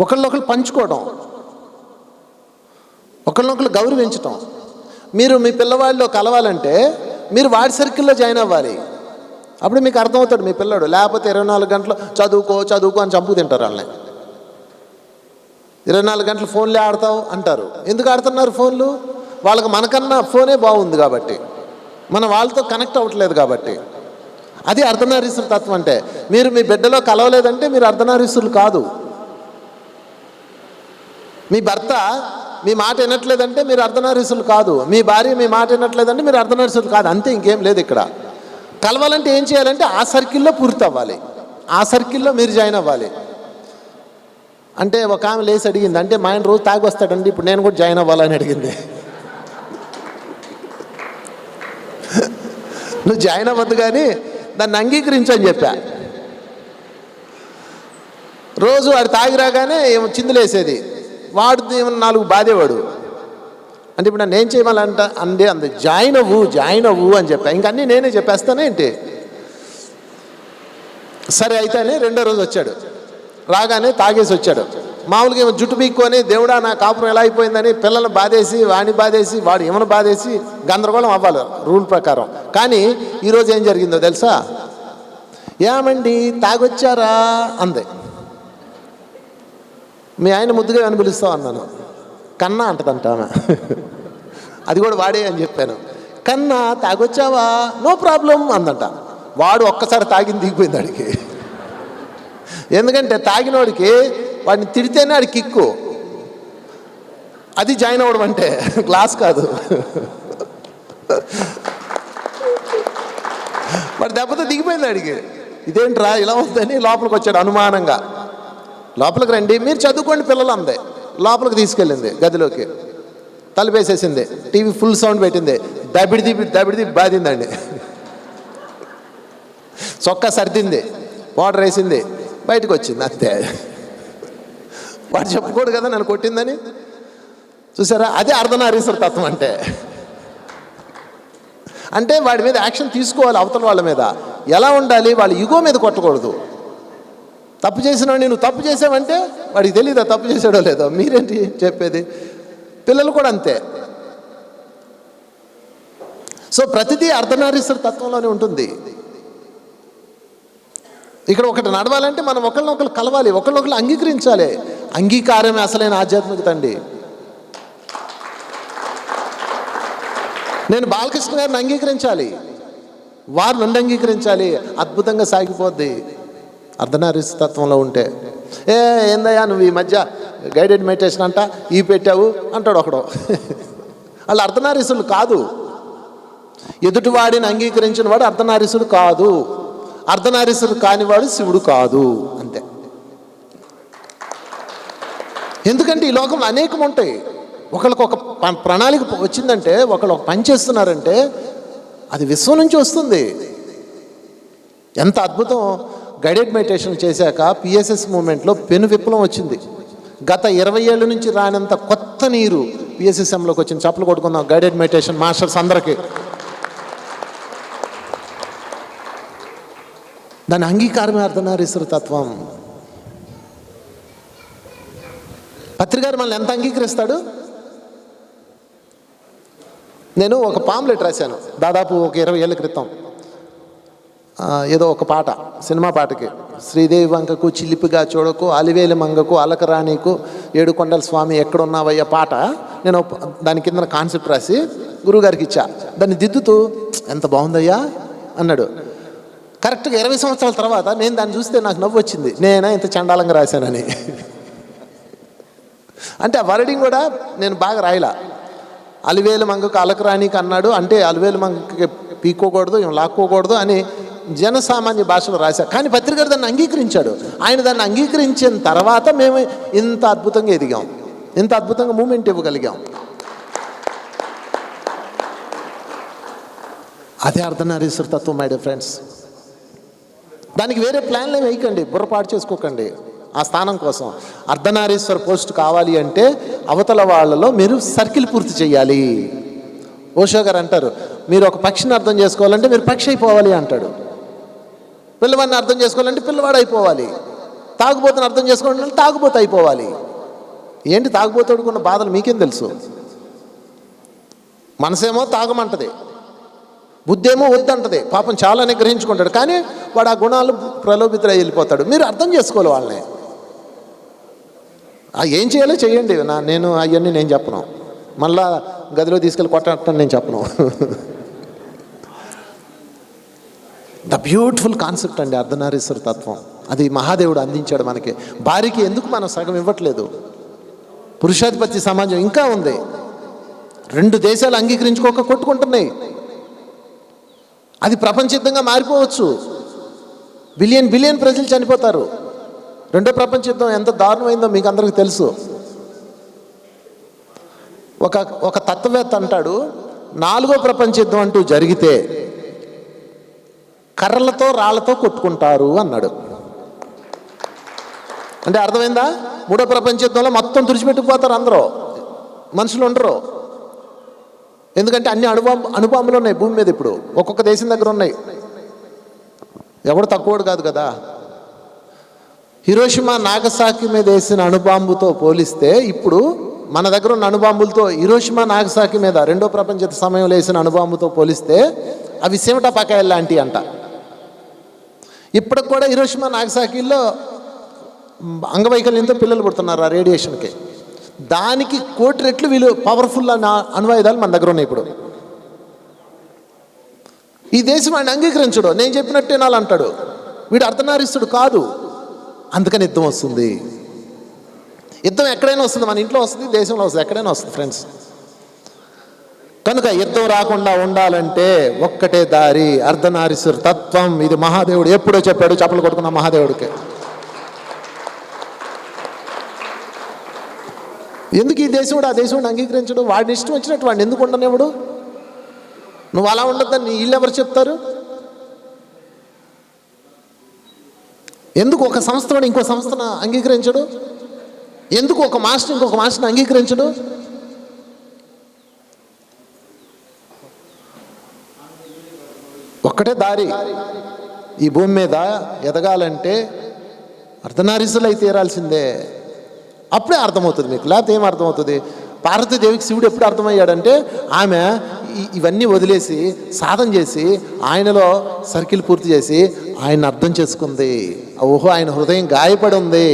S2: ఒకళ్ళొకళ్ళు పంచుకోవడం, ఒకళ్ళనొకళ్ళు గౌరవించటం. మీరు మీ పిల్లవాడిలో కలవాలంటే మీరు వాడి సర్కిల్లో జాయిన్ అవ్వాలి. అప్పుడు మీకు అర్థమవుతాడు మీ పిల్లడు. లేకపోతే 24 గంటలు చదువుకో అని చంపు తింటారు వాళ్ళని. 24 గంటలు ఫోన్లే ఆడతావు అంటారు. ఎందుకు ఆడుతున్నారు ఫోన్లు? వాళ్ళకి మనకన్నా ఫోనే బాగుంది కాబట్టి, మనం వాళ్ళతో కనెక్ట్ అవ్వట్లేదు కాబట్టి. అది అర్ధనారీశ్వర తత్వం అంటే. మీరు మీ బిడ్డలో కలవలేదంటే మీరు అర్ధనారీశ్వరులు కాదు. మీ భర్త మీ మాట వినట్లేదంటే మీరు అర్ధనారీశ్వరులు కాదు. మీ భార్య మీ మాట వినట్లేదంటే మీరు అర్ధనారీశ్వరులు కాదు. అంతే, ఇంకేం లేదు ఇక్కడ. కలవాలంటే ఏం చేయాలంటే ఆ సర్కిల్లో పూర్తి అవ్వాలి, ఆ సర్కిల్లో మీరు జాయిన్ అవ్వాలి. అంటే ఒక ఆమె లేచి అడిగింది, అంటే మా ఆయన రోజు తాగి వస్తాడండి, ఇప్పుడు నేను కూడా జాయిన్ అవ్వాలని అడిగింది. నువ్వు జాయిన్ అవ్వద్దు కానీ దాన్ని అంగీకరించని చెప్పా. రోజు వాడు తాగి రాగానే చిందులేసేది, వాడు 4 బాధేవాడు. అంటే ఇప్పుడు నన్ను ఏం చేయమని అంది జాయిన్ అవ్వు అని చెప్పా. ఇంకన్నీ నేనే చెప్పేస్తానేంటి. సరే అయితే అని 2వ రోజు వచ్చాడు. రాగానే తాగేసి వచ్చాడు. మామూలుగా ఏమో జుట్టు పీక్కొని దేవుడా నా కాపురం ఎలా అయిపోయిందని పిల్లల్ని బాధేసి వాడిని బాధేసి వాడు ఏమైనా బాధేసి గందరగోళం అవ్వాలి రూల్ ప్రకారం. కానీ ఈరోజు ఏం జరిగిందో తెలుసా? ఏమండి తాగొచ్చారా అంది. మీ ఆయన ముద్దుగా అని పిలుస్తావు అన్నాను. కన్నా అంటదంట ఆమె. అది కూడా వాడే అని చెప్పాను. కన్నా తాగొచ్చావా, నో ప్రాబ్లం అందంట. వాడు ఒక్కసారి తాగింది దిగిపోయింది వాడికి. ఎందుకంటే తాగినోడికి వాడిని తిడితేనే ఆడి కిక్కు. అది జాయిన్ అవ్వడం అంటే, క్లాస్ కాదు. వాడి దెబ్బతో దిగిపోయింది అడిగి. ఇదేంట్రా ఇలా వద్దని లోపలికి వచ్చాడు అనుమానంగా. లోపలికి రండి, మీరు చదువుకోండి పిల్లలు అందే. లోపలికి తీసుకెళ్ళింది గదిలోకి, తలుపేసేసింది, టీవీ ఫుల్ సౌండ్ పెట్టింది, దబిడిది బాధిందండి. చొక్కా సర్దింది, పౌడర్ వేసింది, బయటకు వచ్చింది, అంతే. వాడు చెప్పుకోడు కదా నన్ను కొట్టిందని. చూసారా, అదే అర్ధనారీశ్వర తత్వం అంటే. అంటే వాడి మీద యాక్షన్ తీసుకోవాలి, అవతల వాళ్ళ మీద ఎలా ఉండాలి, వాళ్ళ ఇగో మీద కొట్టకూడదు. తప్పు చేసినావు, నువ్వు తప్పు చేసావంటే వాడికి తెలియదా తప్పు చేసాడో లేదో, మీరేంటి చెప్పేది. పిల్లలు కూడా అంతే. సో ప్రతిదీ అర్ధనారీశ్వర తత్వంలోనే ఉంటుంది. ఇక్కడ ఒకటి నడవాలంటే మనం ఒకళ్ళనొకరు కలవాలి, ఒకళ్ళనొకరు అంగీకరించాలి. అంగీకారమే అసలైన ఆధ్యాత్మికత అండి. నేను బాలకృష్ణ గారిని అంగీకరించాలి, వారు నన్ను అంగీకరించాలి, అద్భుతంగా సాగిపోద్ది అర్ధనారీశ్వర తత్వంలో ఉంటే. ఏందయ్యా నువ్వు ఈ మధ్య గైడెడ్ మెడిటేషన్ అంట ఈ పెట్టావు అంటాడు ఒకడు. వాళ్ళు అర్ధనారీశ్వరులు కాదు. ఎదుటివాడిని అంగీకరించిన వాడు అర్ధనారీశ్వరుడు కాదు. అర్ధనారీశ్వరుడు కానివాడు శివుడు కాదు, అంతే. ఎందుకంటే ఈ లోకంలో అనేకం ఉంటాయి. ఒకళ్ళకి ఒక ప్రణాళిక వచ్చిందంటే, ఒకళ్ళు ఒక పని చేస్తున్నారంటే అది విశ్వం నుంచి వస్తుంది. ఎంత అద్భుతం. గైడెడ్ మెడిటేషన్ చేశాక పిఎస్ఎస్ మూమెంట్లో పెను విప్లవం వచ్చింది. గత 20 ఏళ్ళ నుంచి రానంత కొత్త నీరు పిఎస్ఎస్ఎంలోకి వచ్చింది. చప్పలు కొట్టుకుందాం గైడెడ్ మెడిటేషన్ మాస్టర్స్ అందరికీ. దాని అంగీకారమే అర్ధనారీశ్వర తత్వం. పత్రికారు మనల్ని ఎంత అంగీకరిస్తాడు. నేను ఒక పాంప్లెట్ రాశాను దాదాపు ఒక 20 ఏళ్ళ క్రితం. ఏదో ఒక పాట, సినిమా పాటకి, శ్రీదేవి వంకకు చిలిపిగా చూడకు, అలివేలి మంగకు అలకరాణికు ఏడుకొండల స్వామి ఎక్కడున్నావయ్య పాట. నేను దాని కింద కాన్సెప్ట్ రాసి గురువుగారికి ఇచ్చా. దాన్ని దిద్దుతూ ఎంత బాగుందయ్యా అన్నాడు. కరెక్ట్గా 20 సంవత్సరాల తర్వాత నేను దాన్ని చూస్తే నాకు నవ్వు వచ్చింది, నేనా ఇంత చండాలంగా రాశానని. అంటే ఆ వర్డింగ్ కూడా నేను బాగా రాయలా. అలివేలు మంగకు అలకరాణికి అన్నాడు అంటే అలివేలు మంగకి పీక్కోకూడదు, ఏం లాక్కోకూడదు అని జనసామాన్య భాషలో రాశా. కానీ పత్రికారు దాన్ని అంగీకరించాడు. ఆయన దాన్ని అంగీకరించిన తర్వాత మేము ఇంత అద్భుతంగా ఎదిగాం, ఇంత అద్భుతంగా మూమెంట్ ఇవ్వగలిగాం. అదే అర్ధనారీశ్వర తత్వం మై డియర్ ఫ్రెండ్స్. దానికి వేరే ప్లాన్లు ఏమి వేయకండి, బుర్రపాటు చేసుకోకండి. ఆ స్థానం కోసం అర్ధనారీశ్వర పోస్ట్ కావాలి అంటే అవతల వాళ్ళలో మీరు సర్కిల్ పూర్తి చేయాలి. ఓషో గారు అంటారు, మీరు ఒక పక్షిని అర్థం చేసుకోవాలంటే మీరు పక్షి అయిపోవాలి అంటాడు. పిల్లవాడిని అర్థం చేసుకోవాలంటే పిల్లవాడు అయిపోవాలి. తాగుబోతుని అర్థం చేసుకోవాలంటే తాగుబోతు అయిపోవాలి. ఏంటి తాగుబోతుడుకున్న బాధలు మీకేం తెలుసు. మనసేమో తాగమంటది, బుద్ధేమో వద్దంటది. పాపం చాలా గ్రహించుకుంటాడు, కానీ వాడు ఆ గుణాలు ప్రలోభితులై వెళ్ళిపోతాడు. మీరు అర్థం చేసుకోవాలి వాళ్ళని. ఏం చేయాలో చేయండి. నేను అవన్నీ నేను చెప్పను, మళ్ళా గదిలో తీసుకెళ్ళి కొట్టడం నేను చెప్పను. ద బ్యూటిఫుల్ కాన్సెప్ట్ అండి అర్ధనారీశ్వర తత్వం. అది మహాదేవుడు అందించాడు మనకి. భార్యకి ఎందుకు మనం సగం ఇవ్వట్లేదు. పురుషాధిపత్య సమాజం ఇంకా ఉంది. 2 దేశాలు అంగీకరించుకోక కొట్టుకుంటున్నాయి. అది ప్రపంచయుద్ధంగా మారిపోవచ్చు. బిలియన్ ప్రజలు చనిపోతారు. 2వ ప్రపంచ యుద్ధం ఎంత దారుణమైందో మీకు అందరికీ తెలుసు. ఒక తత్వవేత్త అంటాడు, 4వ ప్రపంచ యుద్ధం అంటూ జరిగితే కర్రలతో రాళ్లతో కొట్టుకుంటారు అన్నాడు. అంటే అర్థమైందా? 3వ ప్రపంచ యుద్ధంలో మొత్తం తుడిచిపెట్టుకుపోతారు, అందరూ మనుషులు ఉండరు. ఎందుకంటే అన్ని అణుబాంబులు ఉన్నాయి భూమి మీద. ఇప్పుడు ఒక్కొక్క దేశం దగ్గర ఉన్నాయి. ఎవడు తక్కువడు కాదు కదా. హిరోషిమా నాగసాకి మీద వేసిన అణుబాంబుతో పోలిస్తే ఇప్పుడు మన దగ్గర ఉన్న అణుబాంబులతో హిరోషిమా నాగసాకి మీద 2వ ప్రపంచ యుద్ధ సమయంలో వేసిన అణుబాంబుతో పోలిస్తే అవి సిమట పకాయలు లాంటివి అంట. ఇప్పటికి కూడా హిరోషిమా నాగసాకిలో అంగవైకల్యంతో పిల్లలు పుడుతున్నారు ఆ రేడియేషన్కి. దానికి 1 కోటి రెట్లు వీళ్ళు పవర్ఫుల్ అణ్వాయుధాలు మన దగ్గర ఉన్నాయి ఇప్పుడు. ఈ దేశం ఆయన అంగీకరించడు, నేను చెప్పినట్టే నాలు అంటాడు. వీడు అర్ధనారీశ్వరుడు కాదు, అందుకని యుద్ధం వస్తుంది. యుద్ధం ఎక్కడైనా వస్తుంది, మన ఇంట్లో వస్తుంది, దేశంలో వస్తుంది, ఎక్కడైనా వస్తుంది ఫ్రెండ్స్. కనుక యుద్ధం రాకుండా ఉండాలంటే ఒక్కటే దారి, అర్ధనారీశ్వర తత్వం. ఇది మహాదేవుడు ఎప్పుడో చెప్పాడు, చప్పలు కొట్టుకున్న మహాదేవుడికి. ఎందుకు ఈ దేశంలో ఆ దేశంలో అంగీకరించడు? వాడిని ఇష్టం వచ్చినట్టు వాడిని ఎందుకు ఉండనివ్వడు? నువ్వు అలా ఉండొద్దని వీళ్ళు ఎవరు చెప్తారు? ఎందుకు ఒక సంస్థను ఇంకో సంస్థను అంగీకరించడు? ఎందుకు ఒక మాస్టర్ ఇంకొక మాస్టర్ని అంగీకరించడు? ఒక్కటే దారి. ఈ భూమి మీద ఎదగాలంటే అర్ధనారీసులు అయితే తీరాల్సిందే. అప్పుడే అర్థమవుతుంది మీకు, లేకపోతే ఏం అర్థమవుతుంది? పార్వతీదేవికి శివుడు ఎప్పుడు అర్థమయ్యాడంటే ఆమె ఇవన్నీ వదిలేసి సాధన చేసి ఆయనలో సర్కిల్ పూర్తి చేసి ఆయన అర్థం చేసుకుంది. ఓహో, ఆయన హృదయం గాయపడి ఉంది,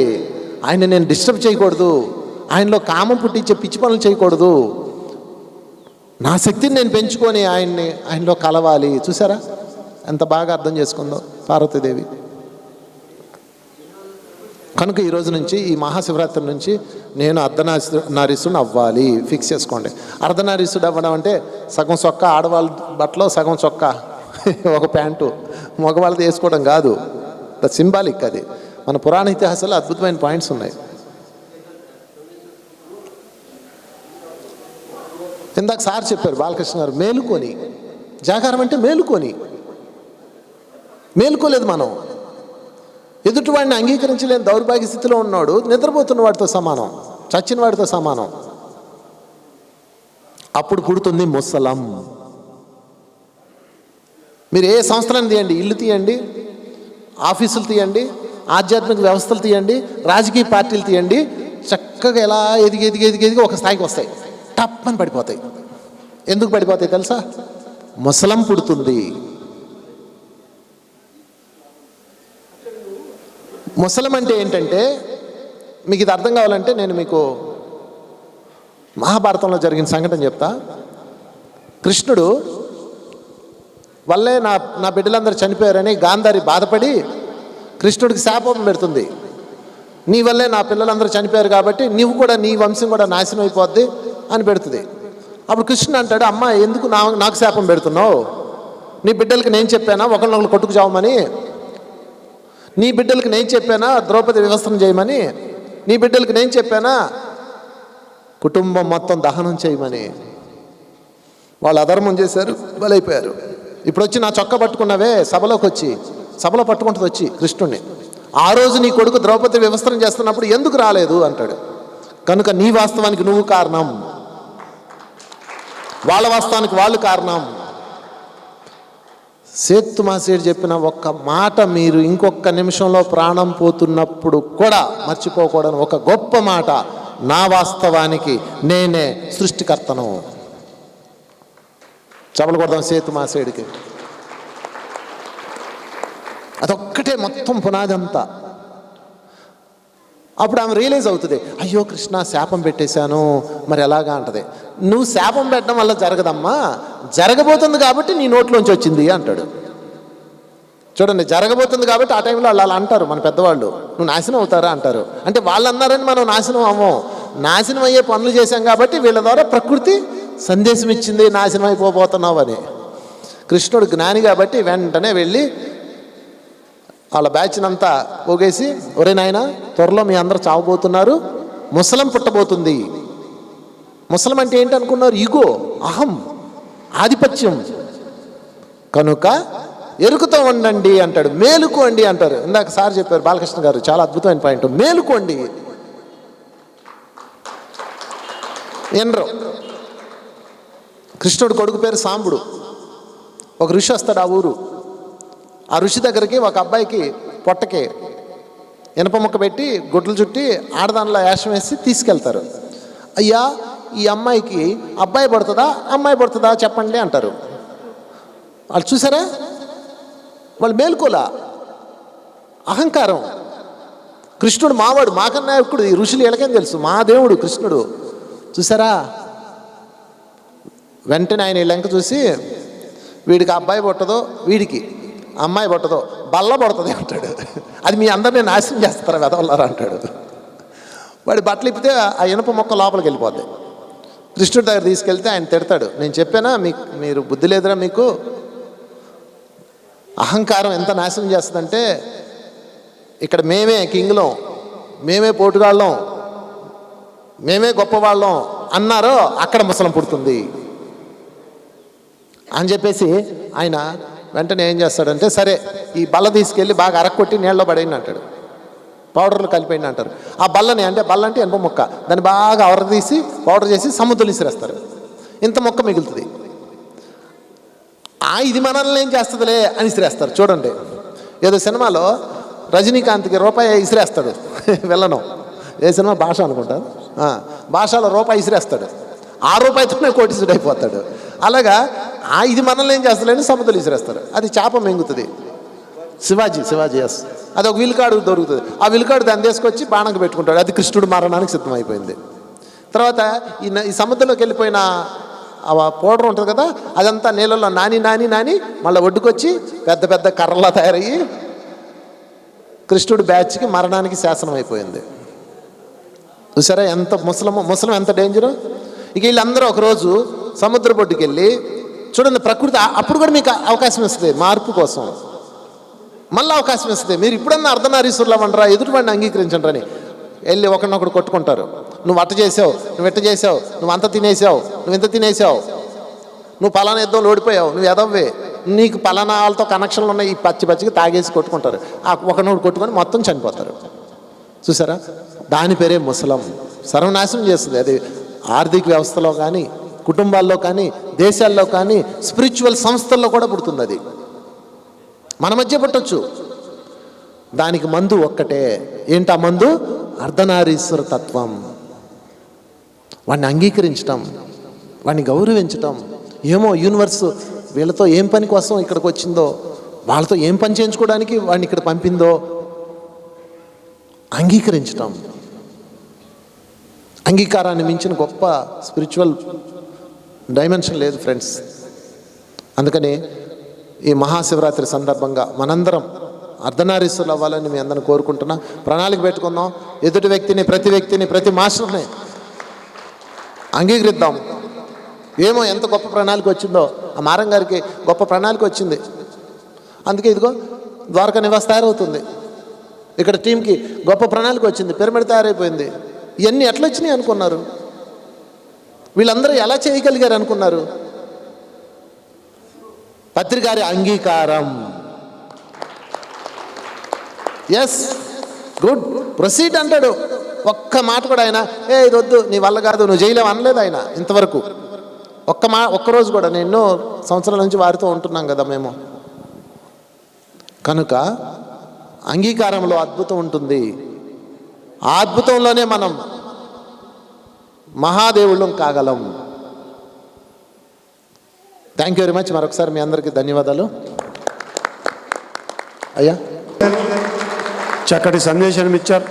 S2: ఆయన నేను డిస్టర్బ్ చేయకూడదు, ఆయనలో కామం పుట్టించే పిచ్చి పనులు చేయకూడదు, నా శక్తిని నేను పెంచుకొని ఆయనలో కలవాలి. చూసారా ఎంత బాగా అర్థం చేసుకుందో పార్వతీదేవి. కనుక ఈరోజు నుంచి, ఈ మహాశివరాత్రి నుంచి నేను అర్ధనారీసుడు అవ్వాలి ఫిక్స్ చేసుకోండి. అర్ధనారీసుడు అవ్వడం అంటే సగం చొక్కా ఆడవాళ్ళ బట్టలో సగం చొక్కా ఒక ప్యాంటు మగవాళ్ళది వేసుకోవడం కాదు. ద సింబాలిక్ అది. మన పురాణ ఇతిహాసాల్లో అద్భుతమైన పాయింట్స్ ఉన్నాయి. ఇందాక సార్ చెప్పారు బాలకృష్ణ గారు, మేలుకొని జాగారం అంటే మేలుకోలేదు మనం. ఎదుటివాడిని అంగీకరించలేని దౌర్భాగ్య స్థితిలో ఉన్నాడు, నిద్రపోతున్న వాడితో సమానం, చచ్చిన వాడితో సమానం. అప్పుడు పుడుతుంది ముసలం. మీరు ఏ సంస్థలను తీయండి, ఇల్లు తీయండి, ఆఫీసులు తీయండి, ఆధ్యాత్మిక వ్యవస్థలు తీయండి, రాజకీయ పార్టీలు తీయండి, చక్కగా ఎలా ఎదిగి ఒక స్థాయికి వస్తాయి, టప్ అని పడిపోతాయి. ఎందుకు పడిపోతాయి తెలుసా? ముసలం పుడుతుంది. ముసలం అంటే ఏంటంటే, మీకు ఇది అర్థం కావాలంటే నేను మీకు మహాభారతంలో జరిగిన సంఘటన చెప్తా. కృష్ణుడు వల్లే నా బిడ్డలందరూ చనిపోయారని గాంధారి బాధపడి కృష్ణుడికి శాపం పెడుతుంది. నీ వల్లే నా పిల్లలందరూ చనిపోయారు కాబట్టి నీవు కూడా, నీ వంశం కూడా నాశనం అయిపోద్ది అని పెడుతుంది. అప్పుడు కృష్ణుడు అంటాడు, అమ్మ ఎందుకు నాకు శాపం పెడుతున్నావు? నీ బిడ్డలకి నేను చెప్పానా ఒకరినొకరు కొట్టుకు చావమని? నీ బిడ్డలకి నేను చెప్పానా ద్రౌపది వ్యవస్థను చేయమని? నీ బిడ్డలకి నేను చెప్పానా కుటుంబం మొత్తం దహనం చేయమని? వాళ్ళు అధర్మం చేశారు, బలైపోయారు. ఇప్పుడు వచ్చి నా చొక్కా పట్టుకున్నావే సభలోకి వచ్చి, సభలో పట్టుకుంటుంది వచ్చి కృష్ణుడిని. ఆ రోజు నీ కొడుకు ద్రౌపది వ్యవస్థను చేస్తున్నప్పుడు ఎందుకు రాలేదు అంటాడు. కనుక నీ వాస్తవానికి నువ్వు కారణం, వాళ్ళ వాస్తవానికి వాళ్ళు కారణం. సేతుమాసేడు చెప్పిన ఒక్క మాట మీరు ఇంకొక నిమిషంలో ప్రాణం పోతున్నప్పుడు కూడా మర్చిపోకూడని ఒక గొప్ప మాట, నా వాస్తవానికి నేనే సృష్టికర్తను. చపలు కొడదాం సేతుమాసేడికి. అదొక్కటే మొత్తం పునాది అంతా. అప్పుడు ఆమె రియలైజ్ అవుతుంది, అయ్యో కృష్ణ శాపం పెట్టేశాను, మరి ఎలాగా అంటది. నువ్వు శాపం పెట్టడం వల్ల జరగదమ్మా, జరగబోతుంది కాబట్టి నీ నోట్లోంచి వచ్చింది అంటాడు. చూడండి, జరగబోతుంది కాబట్టి ఆ టైంలో వాళ్ళు అలా అంటారు మన పెద్దవాళ్ళు, నువ్వు నాశనం అవుతారా అంటారు. అంటే వాళ్ళు అన్నారని మనం నాశనం అవ్వం, నాశనం అయ్యే పనులు చేశాం కాబట్టి వీళ్ళ ద్వారా ప్రకృతి సందేశం ఇచ్చింది నాశనం అయిపోతున్నావు అని. కృష్ణుడు జ్ఞాని కాబట్టి వెంటనే వెళ్ళి వాళ్ళ బ్యాచ్నంతా పోగేసి, ఒరే నాయన త్వరలో మీ అందరూ చావబోతున్నారు, ముసలం పుట్టబోతుంది. ముసలం అంటే ఏంటి అనుకున్నారు? ఈగో, అహం, ఆధిపత్యం. కనుక ఎరుకుతో ఉండండి అంటాడు, మేలుకోండి అంటారు. ఇందాక సార్ చెప్పారు బాలకృష్ణ గారు, చాలా అద్భుతమైన పాయింట్. మేలుకోండి. ఎన్రో కృష్ణుడు కొడుకు పేరు సాంబుడు. ఒక ఋషి వస్తాడు ఆ ఊరు. ఆ ఋషి దగ్గరికి ఒక అబ్బాయికి పొట్టకి ఇనప ముక్క పెట్టి గుడ్లు చుట్టి ఆడదానిలో వేషం వేసి తీసుకెళ్తారు. అయ్యా ఈ అమ్మాయికి అబ్బాయి పడుతుందా అమ్మాయి పడుతుందా చెప్పండి అంటారు. వాళ్ళు చూసారా, వాళ్ళు మేలుకోలా, అహంకారం. కృష్ణుడు మావాడు, మాకన్నా ఇప్పుడు ఈ ఋషులు ఎలాగని తెలుసు, మా దేవుడు కృష్ణుడు. చూసారా, వెంటనే ఆయన లెంక చూసి, వీడికి అబ్బాయి పుట్టదో వీడికి అమ్మాయి పుట్టదో బల్ల పడుతుంది అంటాడు. అది మీ అందరినీ నాశనం చేస్తారా వెదవల్లారా అంటాడు.
S4: వాడి బట్టలు ఇప్పితే ఆ ఇనుప మొక్క లోపలికి వెళ్ళిపోద్ది. కృష్ణుడి దగ్గర తీసుకెళ్తే ఆయన తిడతాడు, నేను చెప్పానా మీరు బుద్ధి లేదురా మీకు? అహంకారం ఎంత నాశనం చేస్తుందంటే, ఇక్కడ మేమే కింగ్లం, మేమే పోటుగాళ్ళం, మేమే గొప్పవాళ్ళం అన్నారో అక్కడ ముసలం పుడుతుంది అని చెప్పేసి ఆయన వెంటనే ఏం చేస్తాడంటే, సరే ఈ బల్ల తీసుకెళ్ళి బాగా అరక్కొట్టి నీళ్ళలో పడేయండి అంటాడు. పౌడర్లు కలిపేయండి అంటారు. ఆ బల్లని, అంటే బల్ల అంటే ఎనప మొక్క, దాన్ని బాగా తీసి పౌడర్ చేసి సముద్రం ఇసిరేస్తారు. ఇంత మొక్క మిగులుతుంది. ఇది మనల్ని ఏం చేస్తుందిలే అని ఇసిరేస్తారు. చూడండి, ఏదో సినిమాలో రజనీకాంత్కి రూపాయి ఇసిరేస్తాడు వెళ్ళను, ఏ సినిమా భాష అనుకుంటా, భాషలో రూపాయి ఇసిరేస్తాడు, ఆ రూపాయితోనే కోటీసుడు అయిపోతాడు. అలాగా ఇది మనల్ని ఏం చేస్తలేని సముద్రం ఇసిరేస్తారు. అది చేప మింగుతుంది. శివాజీ ఎస్, అది ఒక విలుకాడు దొరుకుతుంది. ఆ విలుకాడు దాన్ని తీసుకొచ్చి బాణకు పెట్టుకుంటాడు. అది కృష్ణుడు మరణానికి సిద్ధమైపోయింది. తర్వాత ఈ సముద్రంలోకి వెళ్ళిపోయిన ఆ పౌడర్ ఉంటుంది కదా, అదంతా నీళ్ళలో నాని మళ్ళీ ఒడ్డుకొచ్చి పెద్ద పెద్ద కర్రలా తయారయ్యి కృష్ణుడు బ్యాచ్కి మరణానికి శాసనం అయిపోయింది. చూసారా ఎంత ముసలం ఎంత డేంజరు. ఇక వీళ్ళందరూ ఒకరోజు సముద్ర బొడ్డుకి వెళ్ళి చూడండి, ప్రకృతి అప్పుడు కూడా మీకు అవకాశం ఇస్తుంది మార్పు కోసం, మళ్ళీ అవకాశం ఇస్తుంది. మీరు ఇప్పుడన్నా అర్ధనారీశ్వరులు అవ్వండిరా, ఎదుటివాడిని అంగీకరించండి అని వెళ్ళి ఒకరినొకడు కొట్టుకుంటారు. నువ్వు అట్ట చేసావు, నువ్వు ఎట్ట చేసావు, నువ్వు అంత తినేసావు, నువ్వు ఇంత తినేసావు, నువ్వు పలానా యుద్ధంలో ఓడిపోయావు, నువ్వు ఎదవ్వే, నీకు పలానా వాళ్ళతో కనెక్షన్లు ఉన్నాయి, ఈ పచ్చికి తాగేసి కొట్టుకుంటారు. ఒకనొకడు కొట్టుకొని మొత్తం చనిపోతారు. చూసారా, దాని పేరే ముసలం. సర్వనాశనం చేస్తుంది. అది ఆర్థిక వ్యవస్థలో కానీ, కుటుంబాల్లో కానీ, దేశాల్లో కానీ, స్పిరిచువల్ సంస్థల్లో కూడా పుడుతుంది. అది మన మధ్య పుట్టొచ్చు. దానికి మందు ఒక్కటే. ఏంటా మందు? అర్ధనారీశ్వర తత్వం. వాడిని అంగీకరించటం, వాడిని గౌరవించటం. ఏమో యూనివర్స్ వీళ్ళతో ఏం పని కోసం ఇక్కడికి వచ్చిందో, వాళ్ళతో ఏం పని చేయించుకోవడానికి వాడిని ఇక్కడ పంపిందో అంగీకరించటం. అంగీకారాన్ని మించిన గొప్ప స్పిరిచువల్ డైమెన్షన్ లేదు ఫ్రెండ్స్. అందుకని ఈ మహాశివరాత్రి సందర్భంగా మనందరం అర్ధనారీశ్వరులు అవ్వాలని మీ అందరిని కోరుకుంటున్నా. ప్రణాళిక పెట్టుకుందాం. ఎదుటి వ్యక్తిని, ప్రతి మాస్టర్ని అంగీకరిద్దాం. ఏమో ఎంత గొప్ప ప్రణాళిక వచ్చిందో, ఆ మారం గారికి గొప్ప ప్రణాళిక వచ్చింది. అందుకే ఇదిగో ద్వారకా నివాస్ తయారవుతుంది. ఇక్కడ టీంకి గొప్ప ప్రణాళిక వచ్చింది, పిరమిడ్ తయారైపోయింది. ఇవన్నీ ఎట్లా వచ్చినాయి అనుకున్నారు? వీళ్ళందరూ ఎలా చేయగలిగారు అనుకున్నారు? పత్రికారి అంగీకారం. ఎస్, గుడ్, ప్రొసీడ్ అంటాడు. ఒక్క మాట కూడా ఆయన ఇది వద్దు, నీ వల్ల కాదు, నువ్వు చేయలేవు అనలేదు ఆయన ఇంతవరకు. ఒక్కరోజు కూడా. నేను ఎన్నో సంవత్సరాల నుంచి వారితో ఉంటున్నాం కదా మేము. కనుక అంగీకారంలో అద్భుతం ఉంటుంది. ఆ అద్భుతంలోనే మనం మహాదేవుళ్ళం కాగలం. Thank you very much. మరొకసారి మీ అందరికీ ధన్యవాదాలు. అయ్యా,
S1: చక్కటి సందేశం ఇచ్చారు.